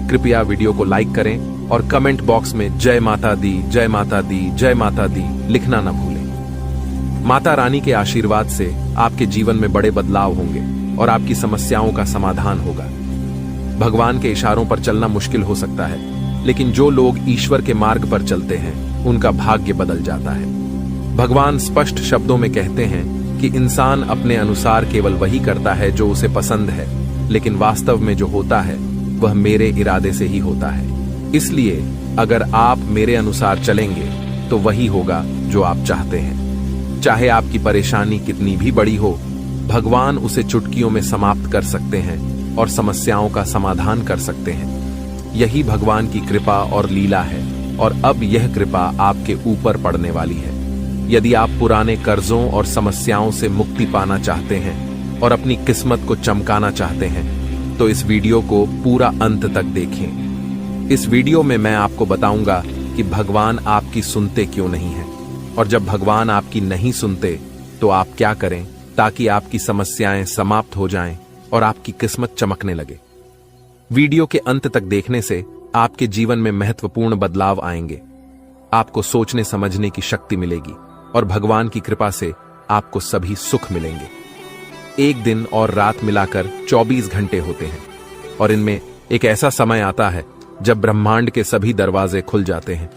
कृपया वीडियो को लाइक करें और कमेंट बॉक्स में जय माता दी, जय माता दी, जय माता दी लिखना न भूलें। माता रानी के आशीर्वाद से आपके जीवन में बड़े बदलाव होंगे और आपकी समस्याओं का समाधान होगा। भगवान के इशारों पर चलना मुश्किल हो सकता है, लेकिन जो लोग ईश्वर के मार्ग पर चलते हैं उनका भाग्य बदल जाता है। भगवान स्पष्ट शब्दों में कहते हैं कि इंसान अपने अनुसार केवल वही करता है जो उसे पसंद है, लेकिन वास्तव में जो होता है वह मेरे इरादे से ही होता है। इसलिए अगर आप मेरे अनुसार चलेंगे तो वही होगा जो आप चाहते हैं। चाहे आपकी परेशानी कितनी भी बड़ी हो, भगवान उसे चुटकियों में समाप्त कर सकते हैं और समस्याओं का समाधान कर सकते हैं। यही भगवान की कृपा और लीला है और अब यह कृपा आपके ऊपर पड़ने वाली है। यदि आप पुराने कर्जों और समस्याओं से मुक्ति पाना चाहते हैं और अपनी किस्मत को चमकाना चाहते हैं तो इस वीडियो को पूरा अंत तक देखें। इस वीडियो में मैं आपको बताऊंगा कि भगवान आपकी सुनते क्यों नहीं है और जब भगवान आपकी नहीं सुनते तो आप क्या करें ताकि आपकी समस्याएं समाप्त हो जाएं और आपकी किस्मत चमकने लगे। वीडियो के अंत तक देखने से आपके जीवन में महत्वपूर्ण बदलाव आएंगे। आपको सोचने समझने की शक्ति मिलेगी और भगवान की कृपा से आपको सभी सुख मिलेंगे। एक दिन और रात मिलाकर 24 घंटे होते हैं और इनमें एक ऐसा समय आता है जब ब्रह्मांड के सभी दरवाजे खुल जाते हैं।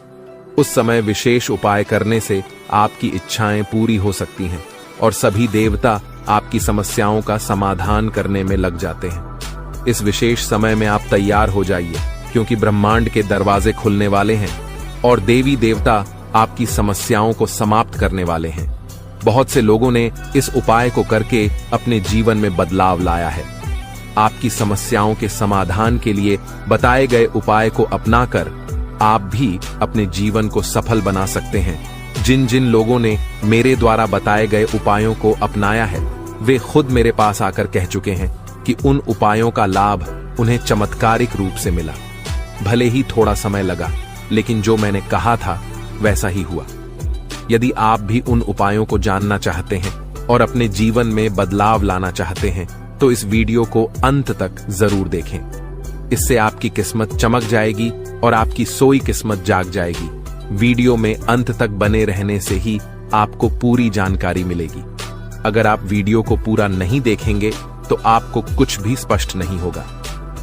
उस समय विशेष उपाय करने से आपकी इच्छाएं पूरी हो सकती हैं और सभी देवता आपकी समस्याओं का समाधान करने में लग जाते हैं। इस विशेष समय में आप तैयार हो जाइए क्योंकि ब्रह्मांड के दरवाजे खुलने वाले हैं और देवी देवता आपकी समस्याओं को समाप्त करने वाले हैं। बहुत से लोगों ने इस उपाय को करके अपने जीवन में बदलाव लाया है। आपकी समस्याओं के समाधान के लिए बताए गए उपाय को अपनाकर आप भी अपने जीवन को सफल बना सकते हैं। जिन जिन लोगों ने मेरे द्वारा बताए गए उपायों को अपनाया है वे खुद मेरे पास आकर कह चुके हैं कि उन उपायों का लाभ उन्हें चमत्कारिक रूप से मिला। भले ही थोड़ा समय लगा, लेकिन जो मैंने कहा था वैसा ही हुआ। यदि आप भी उन उपायों को जानना चाहते हैं और अपने जीवन में बदलाव लाना चाहते हैं तो इस वीडियो को अंत तक जरूर देखें। इससे आपकी किस्मत चमक जाएगी और आपकी सोई किस्मत जाग जाएगी। वीडियो में अंत तक बने रहने से ही आपको पूरी जानकारी मिलेगी। अगर आप वीडियो को पूरा नहीं देखेंगे तो आपको कुछ भी स्पष्ट नहीं होगा।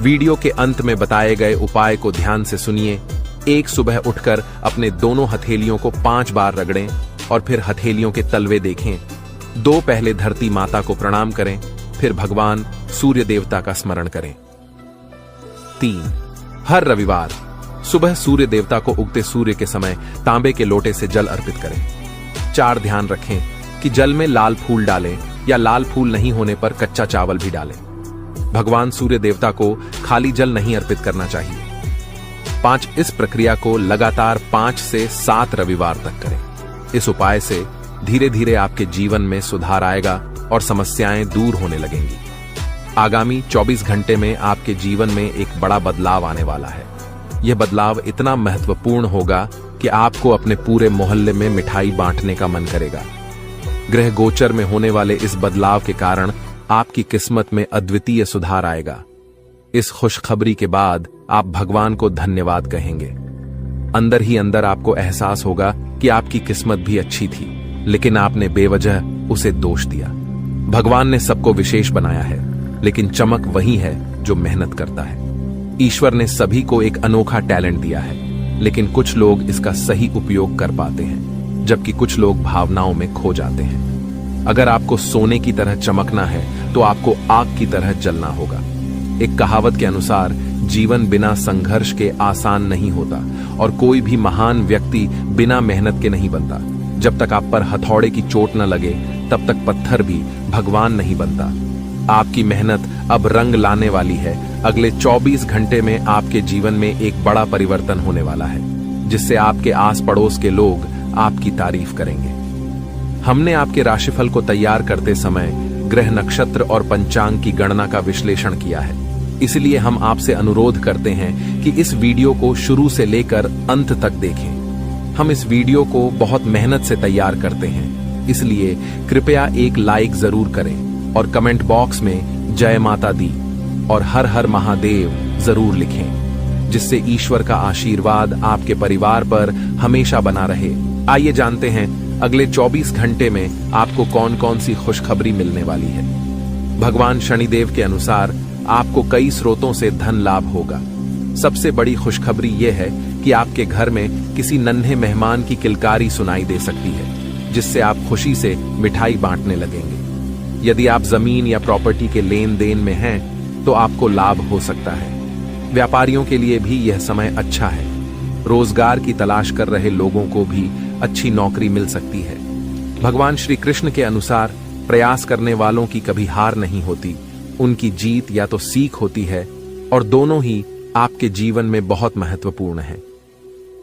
वीडियो के अंत में बताए गए उपाय को ध्यान से सुनिए। एक सुबह उठकर अपने दोनों हथेलियों को 5 बार रगड़ें और फिर हथेलियों के तलवे देखें। 2 पहले धरती माता को प्रणाम करें, फिर भगवान सूर्य देवता का स्मरण करें। 3. हर रविवार सुबह सूर्य देवता को उगते सूर्य के समय तांबे के लोटे से जल अर्पित करें। 4. ध्यान रखें कि जल में लाल फूल डालें या लाल फूल नहीं होने पर कच्चा चावल भी डालें। भगवान सूर्य देवता को खाली जल नहीं अर्पित करना चाहिए। 5. इस प्रक्रिया को लगातार 5 से 7 रविवार तक करें। इस उपाय से धीरे धीरे आपके जीवन में सुधार आएगा और समस्याएं दूर होने लगेंगी। आगामी 24 घंटे में आपके जीवन में एक बड़ा बदलाव आने वाला है। यह बदलाव इतना महत्वपूर्ण होगा कि आपको अपने पूरे मोहल्ले में मिठाई बांटने का मन करेगा। ग्रह गोचर में होने वाले इस बदलाव के कारण आपकी किस्मत में अद्वितीय सुधार आएगा। इस खुशखबरी के बाद आप भगवान को धन्यवाद कहेंगे। अंदर ही अंदर आपको एहसास होगा कि आपकी किस्मत भी अच्छी थी, लेकिन आपने बेवजह उसे दोष दिया। भगवान ने सबको विशेष बनाया है, लेकिन चमक वही है जो मेहनत करता है। ईश्वर ने सभी को एक अनोखा टैलेंट दिया है, लेकिन कुछ लोग इसका सही उपयोग कर पाते हैं, जबकि कुछ लोग भावनाओं में खो जाते हैं। अगर आपको सोने की तरह चमकना है तो आपको आग की तरह जलना होगा। एक कहावत के अनुसार जीवन बिना संघर्ष के आसान नहीं होता और कोई भी महान व्यक्ति बिना मेहनत के नहीं बनता। जब तक आप पर हथौड़े की चोट न लगे तब तक पत्थर भी भगवान नहीं बनता। आपकी मेहनत अब रंग लाने वाली है। अगले 24 घंटे में आपके जीवन में एक बड़ा परिवर्तन होने वाला है, जिससे आपके आस पड़ोस के लोग आपकी तारीफ करेंगे। हमने आपके राशिफल को तैयार करते समय ग्रह, नक्षत्र और पंचांग की गणना का विश्लेषण किया है। इसलिए हम आपसे अनुरोध करते हैं कि इस वीडियो को शुरू से लेकर अंत तक देखें। हम इस वीडियो को बहुत मेहनत से तैयार करते हैं, इसलिए कृपया एक लाइक जरूर करें और कमेंट बॉक्स में जय माता दी और हर हर महादेव जरूर लिखें, जिससे ईश्वर का आशीर्वाद आपके परिवार पर हमेशा बना रहे। आइए जानते हैं अगले 24 घंटे में आपको कौन कौन सी खुशखबरी मिलने वाली है। भगवान शनिदेव के अनुसार आपको कई स्रोतों से धन लाभ होगा। सबसे बड़ी खुशखबरी यह है कि आपके घर में किसी नन्हे मेहमान की किलकारी सुनाई दे सकती है, जिससे आप खुशी से मिठाई बांटने लगेंगे। यदि आप जमीन या प्रॉपर्टी के लेन देन में हैं तो आपको लाभ हो सकता है। व्यापारियों के लिए भी यह समय अच्छा है। रोजगार की तलाश कर रहे लोगों को भी अच्छी नौकरी मिल सकती है। भगवान श्री कृष्ण के अनुसार प्रयास करने वालों की कभी हार नहीं होती, उनकी जीत या तो सीख होती है, और दोनों ही आपके जीवन में बहुत महत्वपूर्ण है।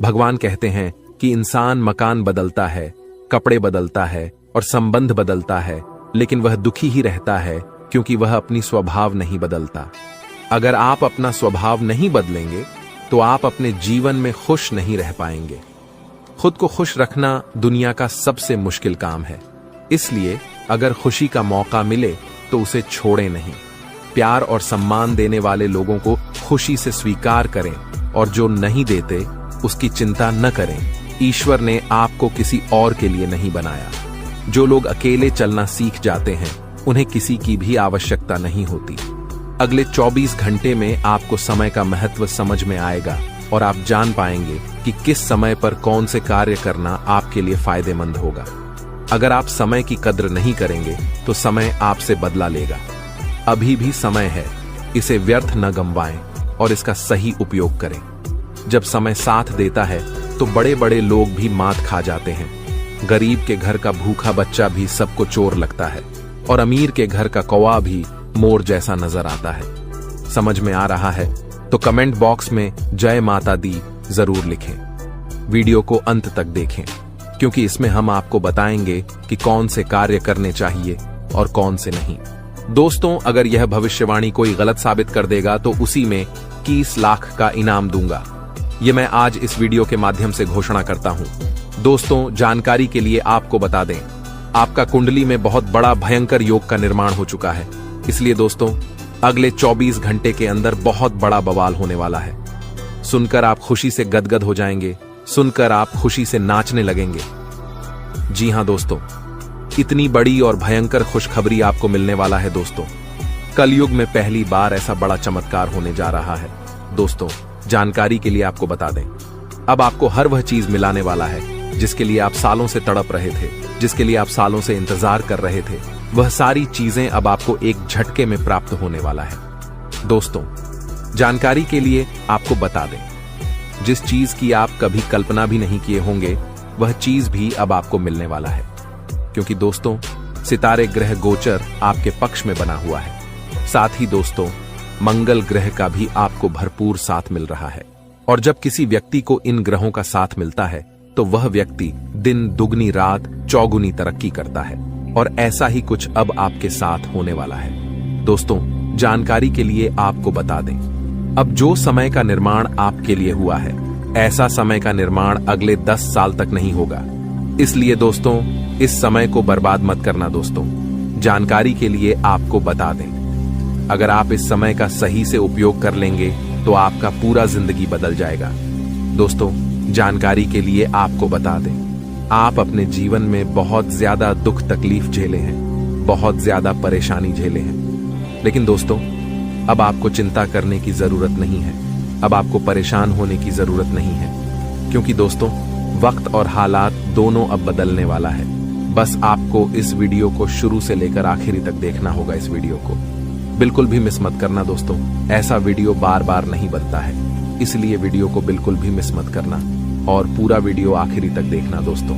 भगवान कहते हैं कि इंसान मकान बदलता है, कपड़े बदलता है और संबंध बदलता है, लेकिन वह दुखी ही रहता है क्योंकि वह अपनी स्वभाव नहीं बदलता। अगर आप अपना स्वभाव नहीं बदलेंगे तो आप अपने जीवन में खुश नहीं रह पाएंगे। खुद को खुश रखना दुनिया का सबसे मुश्किल काम है, इसलिए अगर खुशी का मौका मिले तो उसे छोड़ें नहीं। प्यार और सम्मान देने वाले लोगों को खुशी से स्वीकार करें और जो नहीं देते उसकी चिंता न करें। ईश्वर ने आपको किसी और के लिए नहीं बनाया। जो लोग अकेले चलना सीख जाते हैं उन्हें किसी की भी आवश्यकता नहीं होती। अगले 24 घंटे में आपको समय का महत्व समझ में आएगा और आप जान पाएंगे कि किस समय पर कौन से कार्य करना आपके लिए फायदेमंद होगा। अगर आप समय की कद्र नहीं करेंगे तो समय आपसे बदला लेगा। अभी भी समय है, इसे व्यर्थ न गंवाएं और इसका सही उपयोग करें। जब समय साथ देता है तो बड़े बड़े लोग भी मात खा जाते हैं। गरीब के घर का भूखा बच्चा भी सबको चोर लगता है और अमीर के घर का कौवा भी मोर जैसा नजर आता है। समझ में आ रहा है तो कमेंट बॉक्स में जय माता दी जरूर लिखें। वीडियो को अंत तक देखें, क्योंकि इसमें हम आपको बताएंगे कि कौन से कार्य करने चाहिए और कौन से नहीं। दोस्तों, अगर यह भविष्यवाणी कोई गलत साबित कर देगा तो उसी में 21 लाख का इनाम दूंगा। यह मैं आज इस वीडियो के माध्यम से घोषणा करता हूं। दोस्तों, जानकारी के लिए आपको बता दें, आपका कुंडली में बहुत बड़ा भयंकर योग का निर्माण हो चुका है। इसलिए दोस्तों, अगले 24 घंटे के अंदर बहुत बड़ा बवाल होने वाला है। सुनकर आप खुशी से गदगद हो जाएंगे, सुनकर आप खुशी से नाचने लगेंगे। जी हां दोस्तों, इतनी बड़ी और भयंकर खुशखबरी आपको मिलने वाला है। दोस्तों, कलयुग में पहली बार ऐसा बड़ा चमत्कार होने जा रहा है। दोस्तों, जानकारी के लिए आपको बता दें, अब आपको हर वह चीज मिलाने वाला है जिसके लिए आप सालों से तड़प रहे थे, जिसके लिए आप सालों से इंतजार कर रहे थे। वह सारी चीजें अब आपको एक झटके में प्राप्त होने वाला है। दोस्तों, जानकारी के लिए आपको बता दें, जिस चीज की आप कभी कल्पना भी नहीं किए होंगे वह चीज भी अब आपको मिलने वाला है, क्योंकि दोस्तों, सितारे ग्रह गोचर आपके पक्ष में बना हुआ है। साथ ही दोस्तों, मंगल ग्रह का भी आपको भरपूर साथ मिल रहा है। और जब किसी व्यक्ति को इन ग्रहों का साथ मिलता है तो वह व्यक्ति दिन दुगनी रात चौगुनी तरक्की करता है, और ऐसा ही कुछ अब आपके साथ होने वाला है। दोस्तों, जानकारी के लिए आपको बता दें, अब जो समय का निर्माण आपके लिए हुआ है, ऐसा समय का निर्माण अगले 10 साल तक नहीं होगा। इसलिए दोस्तों, इस समय को बर्बाद मत करना। दोस्तों, जानकारी के लिए आपको बता दें, अगर आप इस समय का सही से उपयोग कर लेंगे तो आपका पूरा जिंदगी बदल जाएगा। दोस्तों, जानकारी के लिए आपको बता दें, आप अपने जीवन में बहुत ज्यादा दुख तकलीफ झेले हैं, बहुत ज्यादा परेशानी झेले हैं। लेकिन दोस्तों, अब आपको चिंता करने की जरूरत नहीं है, अब आपको परेशान होने की जरूरत नहीं है, क्योंकि दोस्तों वक्त और हालात दोनों अब बदलने वाला है। बस आपको इस वीडियो को शुरू से लेकर आखिरी तक देखना होगा। इस वीडियो को बिल्कुल भी मिस मत करना दोस्तों, ऐसा वीडियो बार बार नहीं बनता है, इसलिए वीडियो को बिल्कुल भी मिस मत करना और पूरा वीडियो आखिरी तक देखना। दोस्तों,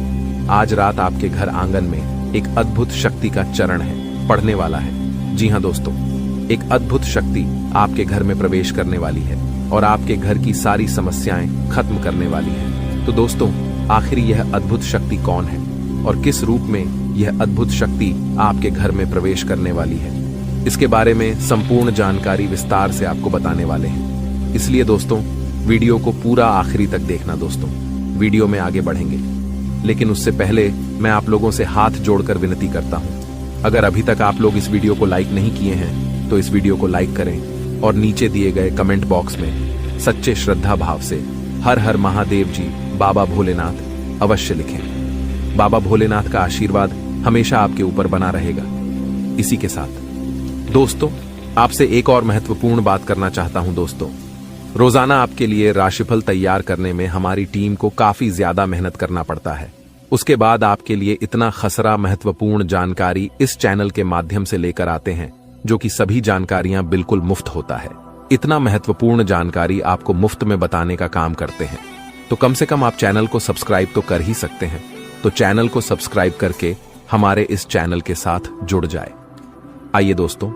आज रात आपके घर आंगन में एक अद्भुत शक्ति का चरण है, पढ़ने वाला है। जी हाँ दोस्तों, एक अद्भुत शक्ति आपके घर में प्रवेश करने वाली है और आपके घर की सारी समस्याएं खत्म करने वाली है। तो दोस्तों, आखिर यह अद्भुत शक्ति कौन है और किस रूप में यह अद्भुत शक्ति आपके घर में प्रवेश करने वाली है, इसके बारे में संपूर्ण जानकारी विस्तार से आपको बताने वाले हैं। इसलिए दोस्तों, वीडियो को पूरा आखिरी तक देखना। दोस्तों, वीडियो में आगे बढ़ेंगे, लेकिन उससे पहले मैं आप लोगों से हाथ जोड़कर विनती करता हूं, अगर अभी तक आप लोग इस वीडियो को लाइक नहीं किए हैं तो इस वीडियो को लाइक करें और नीचे दिए गए कमेंट बॉक्स में सच्चे श्रद्धा भाव से हर हर महादेव जी बाबा भोलेनाथ अवश्य लिखें। बाबा भोलेनाथ का आशीर्वाद हमेशा आपके ऊपर बना रहेगा। इसी के साथ दोस्तों, आपसे एक और महत्वपूर्ण बात करना चाहता हूं। दोस्तों, रोजाना आपके लिए राशिफल तैयार करने में हमारी टीम को काफी ज्यादा मेहनत करना पड़ता है। उसके बाद आपके लिए इतना खसरा महत्वपूर्ण जानकारी इस चैनल के माध्यम से लेकर आते हैं, जो कि सभी जानकारियां बिल्कुल मुफ्त होता है। इतना महत्वपूर्ण जानकारी आपको मुफ्त में बताने का काम करते हैं, तो कम से कम आप चैनल को सब्सक्राइब तो कर ही सकते हैं। तो चैनल को सब्सक्राइब करके हमारे इस चैनल के साथ जुड़ जाए। आइए दोस्तों,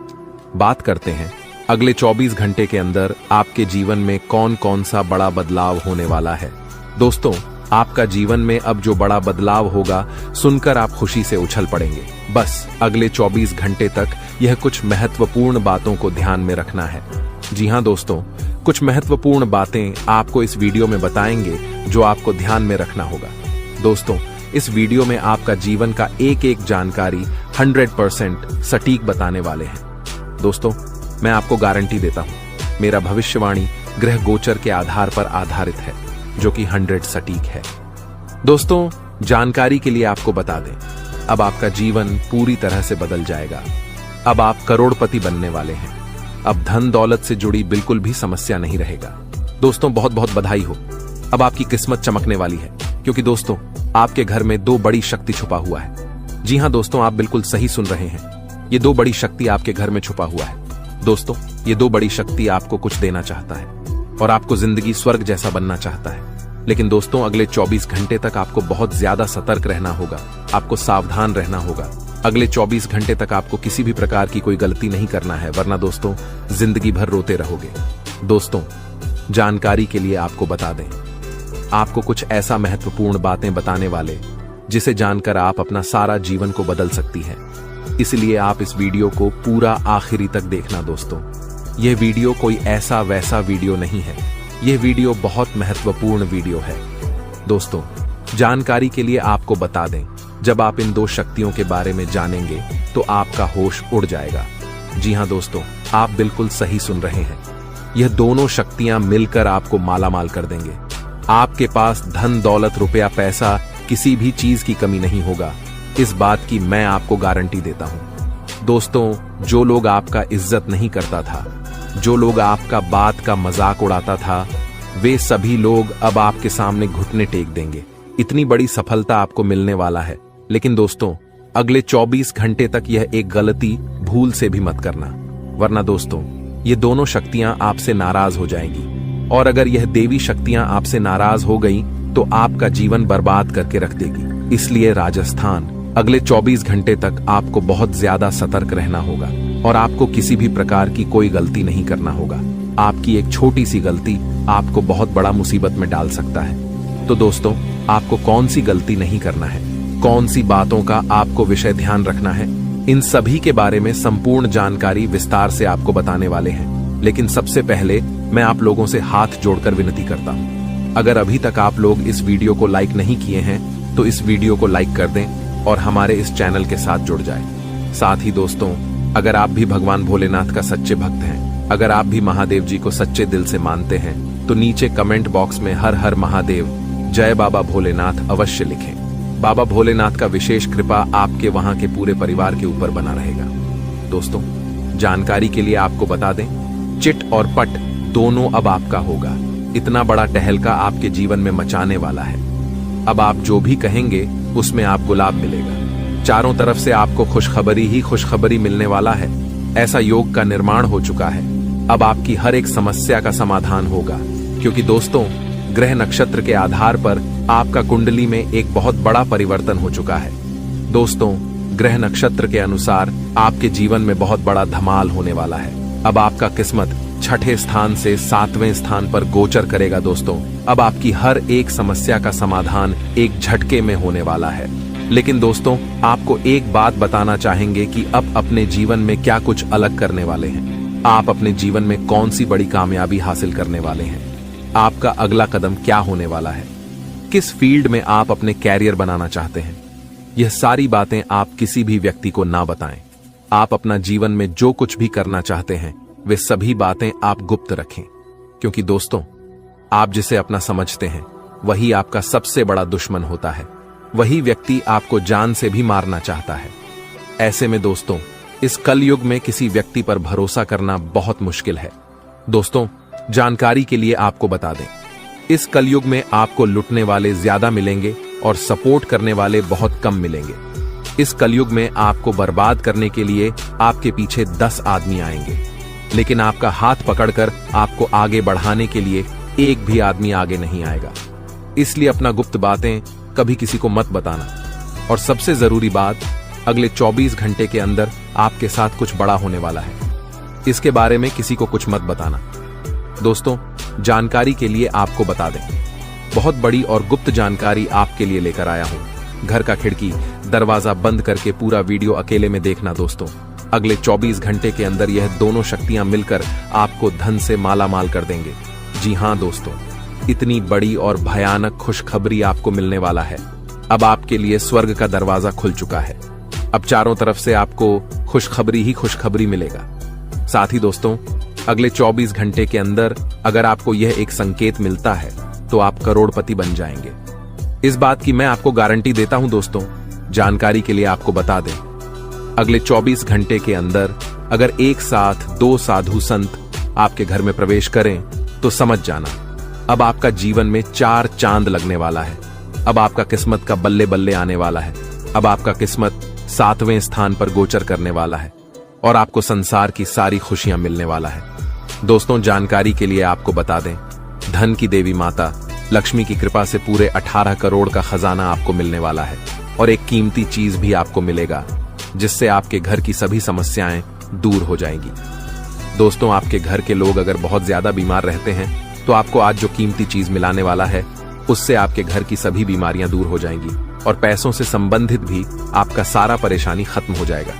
बात करते हैं अगले 24 घंटे के अंदर आपके जीवन में कौन कौन सा बड़ा बदलाव होने वाला है। दोस्तों, आपका जीवन में अब जो बड़ा बदलाव होगा सुनकर आप खुशी से उछल पड़ेंगे। बस अगले 24 घंटे तक यह कुछ महत्वपूर्ण बातों को ध्यान में रखना है। जी हां दोस्तों, कुछ महत्वपूर्ण बातें आपको इस वीडियो में बताएंगे जो आपको ध्यान में रखना होगा। दोस्तों, इस वीडियो में आपका जीवन का एक एक जानकारी 100% सटीक बताने वाले हैं। दोस्तों, मैं आपको गारंटी देता हूं, मेरा भविष्यवाणी ग्रह गोचर के आधार पर आधारित है, जो कि 100 सटीक है। दोस्तों, जानकारी के लिए आपको बता दें, अब आपका जीवन पूरी तरह से बदल जाएगा। अब आप करोड़पति बनने वाले हैं। अब धन दौलत से जुड़ी बिल्कुल भी समस्या नहीं रहेगा। दोस्तों, बहुत बहुत बधाई हो, अब आपकी किस्मत चमकने वाली है, क्योंकि दोस्तों आपके घर में 2 बड़ी शक्ति छुपा हुआ है। जी हां दोस्तों, आप बिल्कुल सही सुन रहे हैं, ये 2 बड़ी शक्ति आपके घर में छुपा हुआ है। दोस्तों, ये 2 बड़ी शक्ति आपको कुछ देना चाहता है और आपको जिंदगी स्वर्ग जैसा बनना चाहता है। लेकिन दोस्तों, अगले 24 घंटे तक आपको बहुत ज्यादा सतर्क रहना होगा, आपको सावधान रहना होगा। अगले 24 घंटे तक आपको किसी भी प्रकार की कोई गलती नहीं करना है, वरना दोस्तों जिंदगी भर रोते रहोगे। दोस्तों, जानकारी के लिए आपको बता दें, आपको कुछ ऐसा महत्वपूर्ण बातें बताने वाले जिसे जानकर आप अपना सारा जीवन को बदल सकती हैं। इसलिए आप इस वीडियो को पूरा आखिरी तक देखना। दोस्तों, यह वीडियो कोई ऐसा वैसा वीडियो नहीं है, यह वीडियो बहुत महत्वपूर्ण वीडियो है। दोस्तों, जानकारी के लिए आपको बता दें, जब आप इन 2 शक्तियों के बारे में जानेंगे तो आपका होश उड़ जाएगा। जी हां दोस्तों, आप बिल्कुल सही सुन रहे हैं, यह दोनों शक्तियां मिलकर आपको मालामाल कर देंगे। आपके पास धन दौलत रुपया पैसा किसी भी चीज की कमी नहीं होगा, इस बात की मैं आपको गारंटी देता हूं। दोस्तों, जो लोग आपका इज्जत नहीं करता था, जो लोग आपका बात का मजाक उड़ाता था, वे सभी लोग अब आपके सामने घुटने टेक देंगे। इतनी बड़ी सफलता आपको मिलने वाला है। लेकिन दोस्तों, अगले 24 घंटे तक यह एक गलती भूल से भी मत करना, वरना दोस्तों ये दोनों शक्तियां आपसे नाराज हो जाएंगी, और अगर यह देवी शक्तियां आपसे नाराज हो गई तो आपका जीवन बर्बाद करके रख देगी। इसलिए राजस्थान, अगले 24 घंटे तक आपको बहुत ज्यादा सतर्क रहना होगा और आपको किसी भी प्रकार की कोई गलती नहीं करना होगा। आपकी एक छोटी सी गलती आपको बहुत बड़ा मुसीबत में डाल सकता है। तो दोस्तों, आपको कौन सी गलती नहीं करना है, कौन सी बातों का आपको विषय ध्यान रखना है, इन सभी के बारे में संपूर्ण जानकारी विस्तार से आपको बताने वाले हैं। लेकिन सबसे पहले मैं आप लोगों से हाथ जोड़कर विनती करता हूं, अगर अभी तक आप लोग इस वीडियो को लाइक नहीं किए हैं तो इस वीडियो को लाइक कर दें और हमारे इस चैनल के साथ जुड़ जाएं। साथ ही दोस्तों, अगर आप भी भगवान भोलेनाथ का सच्चे भक्त हैं, अगर आप भी महादेव जी को सच्चे दिल से मानते हैं, तो नीचे कमेंट बॉक्स में हर हर महादेव, जय बाबा भोलेनाथ अवश्य लिखें। बाबा भोलेनाथ का विशेष कृपा आपके वहां के पूरे परिवार के ऊपर बना रहेगा। दोस्तों, जानकारी के लिए आपको बता दें, चिट और पट दोनों अब आपका होगा। इतना बड़ा टहलका आपके जीवन में मचाने वाला है। अब आप जो भी कहेंगे उसमें आप गुलाब मिलेगा। चारों तरफ से आपको खुशखबरी ही खुशखबरी मिलने वाला है। ऐसा योग का निर्माण हो चुका है। अब आपकी हर एक समस्या का समाधान होगा, क्योंकि दोस्तों, ग्रह नक्षत्र के आधार पर आपका कुंडली में एक बहुत बड़ा परिवर्तन हो चुका है। दोस्तों, ग्रह नक्षत्र के अनुसार आपके जीवन में बहुत बड़ा धमाल होने वाला है। अब आपका किस्मत छठे स्थान से 7वें स्थान पर गोचर करेगा। दोस्तों, अब आपकी हर एक समस्या का समाधान एक झटके में होने वाला है। लेकिन दोस्तों, आपको एक बात बताना चाहेंगे कि अब अपने जीवन में क्या कुछ अलग करने वाले हैं। आप अपने जीवन में कौन सी बड़ी कामयाबी हासिल करने वाले हैं। आपका अगला कदम क्या होने वाला है, किस फील्ड में आप अपने कैरियर बनाना चाहते हैं। यह सारी बातें आप किसी भी व्यक्ति को ना बताएं। आप अपना जीवन में जो कुछ भी करना चाहते हैं, वे सभी बातें आप गुप्त रखें, क्योंकि दोस्तों, आप जिसे अपना समझते हैं वही आपका सबसे बड़ा दुश्मन होता है। वही व्यक्ति आपको जान से भी मारना चाहता है। ऐसे में दोस्तों, इस कलयुग में किसी व्यक्ति पर भरोसा करना बहुत मुश्किल है। दोस्तों, जानकारी के लिए आपको बता दें, इस कलयुग में आपको लुटने वाले ज्यादा मिलेंगे और सपोर्ट करने वाले बहुत कम मिलेंगे। इस कलयुग में आपको बर्बाद करने के लिए आपके पीछे 10 आदमी आएंगे, लेकिन आपका हाथ पकड़कर आपको आगे बढ़ाने के लिए एक भी आदमी आगे नहीं आएगा। इसलिए अपना गुप्त बातें कभी किसी को मत बताना। और सबसे जरूरी बात, अगले 24 घंटे के अंदर आपके साथ कुछ बड़ा होने वाला है। इसके बारे में किसी को कुछ मत बताना। दोस्तों, जानकारी के लिए आपको बता दें, बहुत बड़ी और गुप्त जानकारी आपके लिए लेकर आया हूं। घर का खिड़की दरवाजा बंद करके पूरा वीडियो अकेले में देखना। दोस्तों, अगले 24 घंटे के अंदर यह दोनों शक्तियां मिलकर आपको धन से माला माल कर देंगे। जी हां दोस्तों, इतनी बड़ी और भयानक खुशखबरी आपको मिलने वाला है। अब आपके लिए स्वर्ग का दरवाजा खुल चुका है। अब चारों तरफ से आपको खुशखबरी ही खुशखबरी मिलेगा। साथ ही दोस्तों, अगले 24 घंटे के अंदर अगर आपको यह एक संकेत मिलता है तो आप करोड़पति बन जाएंगे। इस बात की मैं आपको गारंटी देता हूं। दोस्तों, जानकारी के लिए आपको बता दें, अगले 24 घंटे के अंदर अगर एक साथ 2 साधु संत आपके घर में प्रवेश करें तो समझ जाना, अब आपका जीवन में 4 चांद लगने वाला है। अब आपका किस्मत का बल्ले बल्ले आने वाला है। अब आपका किस्मत 7वें स्थान पर गोचर करने वाला है और आपको संसार की सारी खुशियां मिलने वाला है। दोस्तों, जानकारी के लिए आपको बता दें, धन की देवी माता लक्ष्मी की कृपा से पूरे 18 करोड़ का खजाना आपको मिलने वाला है और एक कीमती चीज भी आपको मिलेगा, जिससे आपके घर की सभी समस्याएं दूर हो जाएंगी। दोस्तों, आपके घर के लोग अगर बहुत ज्यादा बीमार रहते हैं तो आपको आज जो कीमती चीज मिलाने वाला है, उससे आपके घर की सभी बीमारियां दूर हो जाएंगी और पैसों से संबंधित भी आपका सारा परेशानी खत्म हो जाएगा,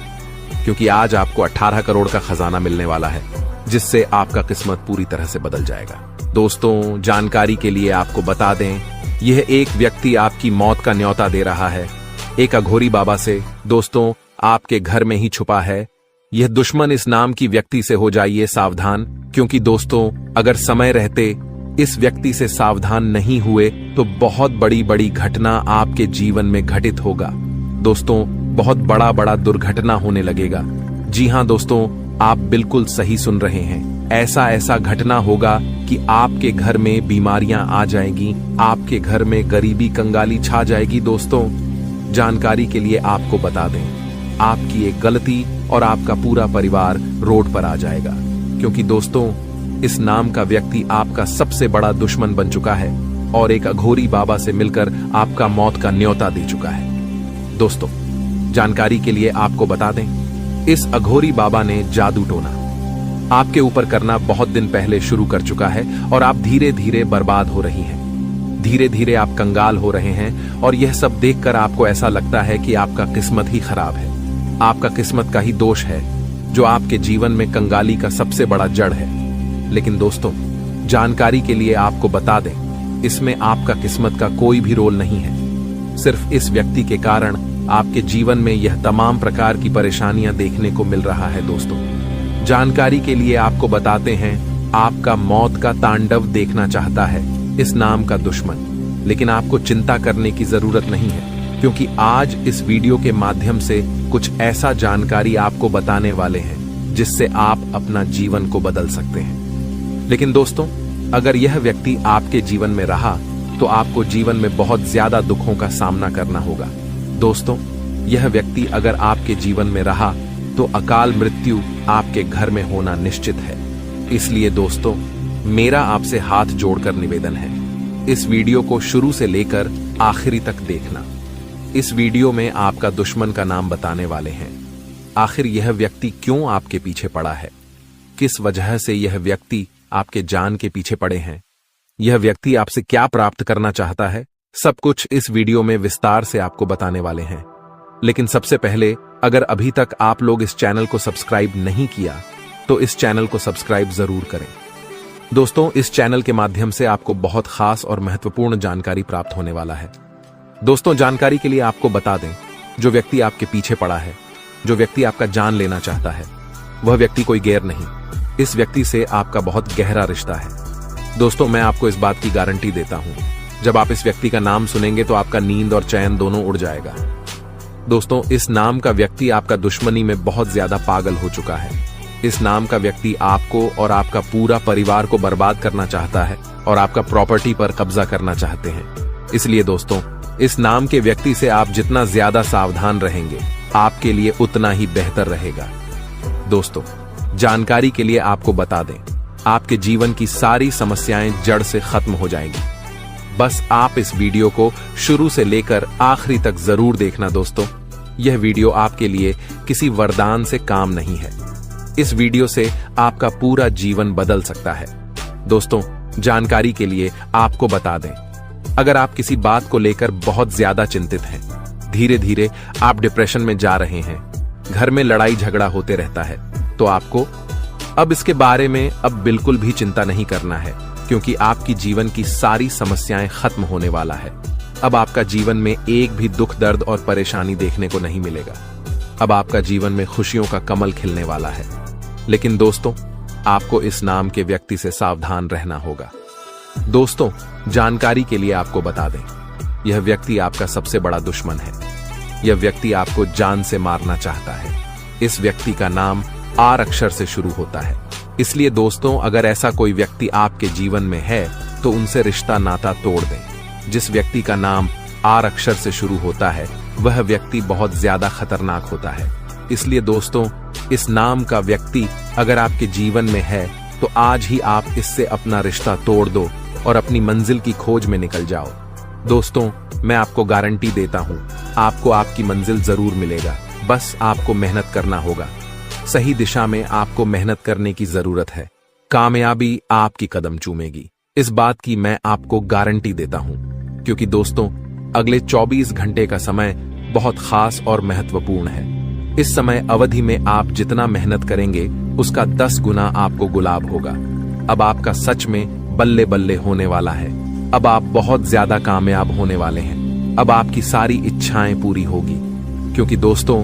क्योंकि आज आपको 18 करोड़ का खजाना मिलने वाला है, जिससे आपका किस्मत पूरी तरह से बदल जाएगा। दोस्तों, जानकारी के लिए आपको बता दें, यह एक व्यक्ति आपकी मौत का न्योता दे रहा है, एक अघोरी बाबा से। दोस्तों, आपके घर में ही छुपा है। यह दुश्मन इस नाम की व्यक्ति से हो जाइए सावधान, क्योंकि दोस्तों, अगर समय रहते इस व्यक्ति से सावधान नहीं हुए तो बहुत बड़ी बड़ी घटना आपके जीवन में घटित होगा। दोस्तों, बहुत बड़ा बड़ा दुर्घटना होने लगेगा। जी हां दोस्तों, आप बिल्कुल सही सुन रहे हैं। ऐसा ऐसा घटना होगा कि आपके घर में बीमारियां आ जाएंगी, आपके घर में गरीबी कंगाली छा जाएगी। दोस्तों, जानकारी के लिए आपको बता दें, आपकी एक गलती और आपका पूरा परिवार रोड पर आ जाएगा, क्योंकि दोस्तों, इस नाम का व्यक्ति आपका सबसे बड़ा दुश्मन बन चुका है और एक अघोरी बाबा से मिलकर आपका मौत का न्योता दे चुका है। दोस्तों, जानकारी के लिए आपको बता दें, इस अघोरी बाबा ने जादू टोना आपके ऊपर करना बहुत दिन पहले शुरू कर चुका है और आप धीरे धीरे बर्बाद हो रही हैं। धीरे धीरे आप कंगाल हो रहे हैं और यह सब देखकर आपको ऐसा लगता है कि आपका किस्मत ही खराब है, आपका किस्मत का ही दोष है जो आपके जीवन में कंगाली का सबसे बड़ा जड़ है। लेकिन दोस्तों, जानकारी के लिए आपको बता दें, इसमें आपका किस्मत का कोई भी रोल नहीं है। सिर्फ इस व्यक्ति के कारण आपके जीवन में यह तमाम प्रकार की परेशानियां देखने को मिल रहा है। दोस्तों, जानकारी के लिए आपको बताते हैं, आपका मौत का तांडव देखना चाहता है इस नाम का दुश्मन। लेकिन आपको चिंता करने की जरूरत नहीं है, क्योंकि आज इस वीडियो के माध्यम से कुछ ऐसा जानकारी आपको बताने वाले हैं जिससे आप अपना जीवन को बदल सकते हैं। लेकिन दोस्तों, अगर यह व्यक्ति आपके जीवन में रहा तो आपको जीवन में बहुत ज्यादा दुखों का सामना करना होगा। दोस्तों, यह व्यक्ति अगर आपके जीवन में रहा तो अकाल मृत्यु आपके घर में होना निश्चित है। इसलिए दोस्तों, मेरा आपसे हाथ जोड़कर निवेदन है, इस वीडियो को शुरू से लेकर आखिरी तक देखना। इस वीडियो में आपका दुश्मन का नाम बताने वाले हैं। आखिर यह व्यक्ति क्यों आपके पीछे पड़ा है, किस वजह से यह व्यक्ति आपके जान के पीछे पड़े हैं, यह व्यक्ति आपसे क्या प्राप्त करना चाहता है, सब कुछ इस वीडियो में विस्तार से आपको बताने वाले हैं। लेकिन सबसे पहले, अगर अभी तक आप लोग इस चैनल को सब्सक्राइब नहीं किया तो इस चैनल को सब्सक्राइब जरूर करें। दोस्तों, इस चैनल के माध्यम से आपको बहुत खास और महत्वपूर्ण जानकारी प्राप्त होने वाला है। दोस्तों, जानकारी के लिए आपको बता दें, जो व्यक्ति आपके पीछे पड़ा है, जो व्यक्ति आपका जान लेना चाहता है, वह व्यक्ति कोई गैर नहीं, इस व्यक्ति से आपका बहुत गहरा रिश्ता है। दोस्तों, मैं आपको इस बात की गारंटी देता हूं, जब आप इस व्यक्ति का नाम सुनेंगे तो आपका नींद और चैन दोनों उड़ जाएगा। दोस्तों, इस नाम का व्यक्ति आपका दुश्मनी में बहुत ज्यादा पागल हो चुका है। इस नाम का व्यक्ति आपको और आपका पूरा परिवार को बर्बाद करना चाहता है और आपका प्रॉपर्टी पर कब्जा करना चाहते हैं। इसलिए दोस्तों, इस नाम के व्यक्ति से आप जितना ज्यादा सावधान रहेंगे, आपके लिए उतना ही बेहतर रहेगा। दोस्तों, जानकारी के लिए आपको बता दें, आपके जीवन की सारी समस्याएं जड़ से खत्म हो जाएंगी। बस आप इस वीडियो को शुरू से लेकर आखिरी तक जरूर देखना। दोस्तों, यह वीडियो आपके लिए किसी वरदान से काम नहीं है, इस वीडियो से आपका पूरा जीवन बदल सकता है। दोस्तों, जानकारी के लिए आपको बता दें, अगर आप किसी बात को लेकर बहुत ज्यादा चिंतित हैं, धीरे धीरे आप डिप्रेशन में जा रहे हैं, घर में लड़ाई झगड़ा होते रहता है, तो आपको अब इसके बारे में अब बिल्कुल भी चिंता नहीं करना है, क्योंकि आपकी जीवन की सारी समस्याएं खत्म होने वाला है। अब आपका जीवन में एक भी दुख, दर्द और परेशानी देखने को नहीं मिलेगा। अब आपका जीवन में खुशियों का कमल खिलने वाला है। लेकिन दोस्तों, आपको इस नाम के व्यक्ति से सावधान रहना होगा। दोस्तों, जानकारी के लिए आपको बता दें, यह व्यक्ति आपका सबसे बड़ा दुश्मन है। यह व्यक्ति आपको जान से मारना चाहता है। इस व्यक्ति का नाम आर अक्षर से शुरू होता है। इसलिए दोस्तों, अगर ऐसा कोई व्यक्ति आपके जीवन में है तो उनसे रिश्ता नाता तोड़ दें। जिस व्यक्ति का नाम आर अक्षर से शुरू होता है वह व्यक्ति बहुत ज्यादा खतरनाक होता है। इसलिए दोस्तों, इस नाम का व्यक्ति अगर आपके जीवन में है तो आज ही आप इससे अपना रिश्ता तोड़ दो और अपनी मंजिल की खोज में निकल जाओ। दोस्तों, मैं आपको गारंटी देता हूं, आपको आपकी मंजिल जरूर मिलेगा। बस आपको मेहनत करना होगा। सही दिशा में आपको मेहनत करने की जरूरत है। कामयाबी आपकी कदम चूमेगी, इस बात की मैं आपको गारंटी देता हूं, क्योंकि दोस्तों, अगले 24 घंटे का समय बहुत खास और महत्वपूर्ण है। इस समय अवधि में आप जितना मेहनत करेंगे उसका 10 गुना आपको गुलाब होगा। अब आपका सच में बल्ले बल्ले होने वाला है। अब आप बहुत ज्यादा कामयाब होने वाले हैं। अब आपकी सारी इच्छाएं पूरी होगी, क्योंकि दोस्तों,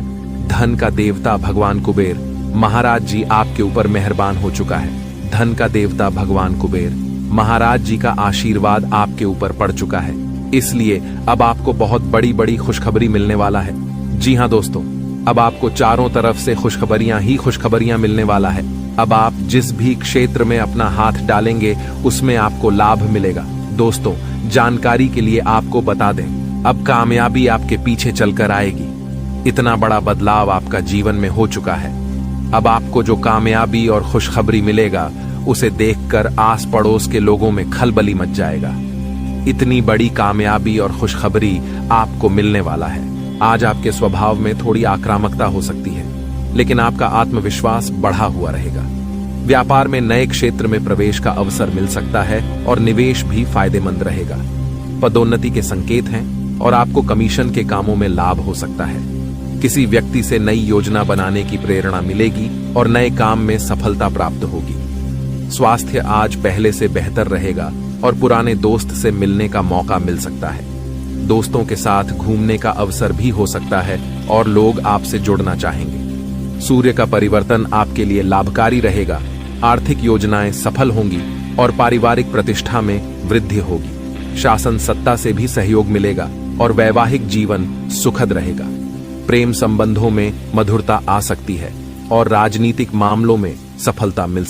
धन का देवता भगवान कुबेर महाराज जी आपके ऊपर मेहरबान हो चुका है। धन का देवता भगवान कुबेर महाराज जी का आशीर्वाद आपके ऊपर पड़ चुका है। इसलिए अब आपको बहुत बड़ी बड़ी खुशखबरी मिलने वाला है। जी हाँ दोस्तों, अब आपको चारों तरफ से खुशखबरियां ही खुशखबरियां मिलने वाला है। अब आप जिस भी क्षेत्र में अपना हाथ डालेंगे उसमें आपको लाभ मिलेगा। दोस्तों, जानकारी के लिए आपको बता दें, अब कामयाबी आपके पीछे चलकर आएगी। इतना बड़ा बदलाव आपका जीवन में हो चुका है। अब आपको जो कामयाबी और खुशखबरी मिलेगा उसे देखकर आस पड़ोस के लोगों में खलबली मच जाएगा। इतनी बड़ी कामयाबी और खुशखबरी आपको मिलने वाला है। आज आपके स्वभाव में थोड़ी आक्रामकता हो सकती है, लेकिन आपका आत्मविश्वास बढ़ा हुआ रहेगा। व्यापार में नए क्षेत्र में प्रवेश का अवसर मिल सकता है और निवेश भी फायदेमंद रहेगा। पदोन्नति के संकेत हैं और आपको कमीशन के कामों में लाभ हो सकता है। किसी व्यक्ति से नई योजना बनाने की प्रेरणा मिलेगी और नए काम में सफलता प्राप्त होगी। स्वास्थ्य आज पहले से बेहतर रहेगा और पुराने दोस्त से मिलने का मौका मिल सकता है। दोस्तों के साथ घूमने का अवसर भी हो सकता है और लोग आपसे जुड़ना चाहेंगे। सूर्य का परिवर्तन आपके लिए लाभकारी रहेगा। आर्थिक योजनाएं सफल होंगी और पारिवारिक प्रतिष्ठा में वृद्धि होगी। शासन सत्ता से भी सहयोग मिलेगा और वैवाहिक जीवन सुखद रहेगा। प्रेम संबंधों में मधुरता आ सकती है और राजनीतिक मामलों में सफलता मिल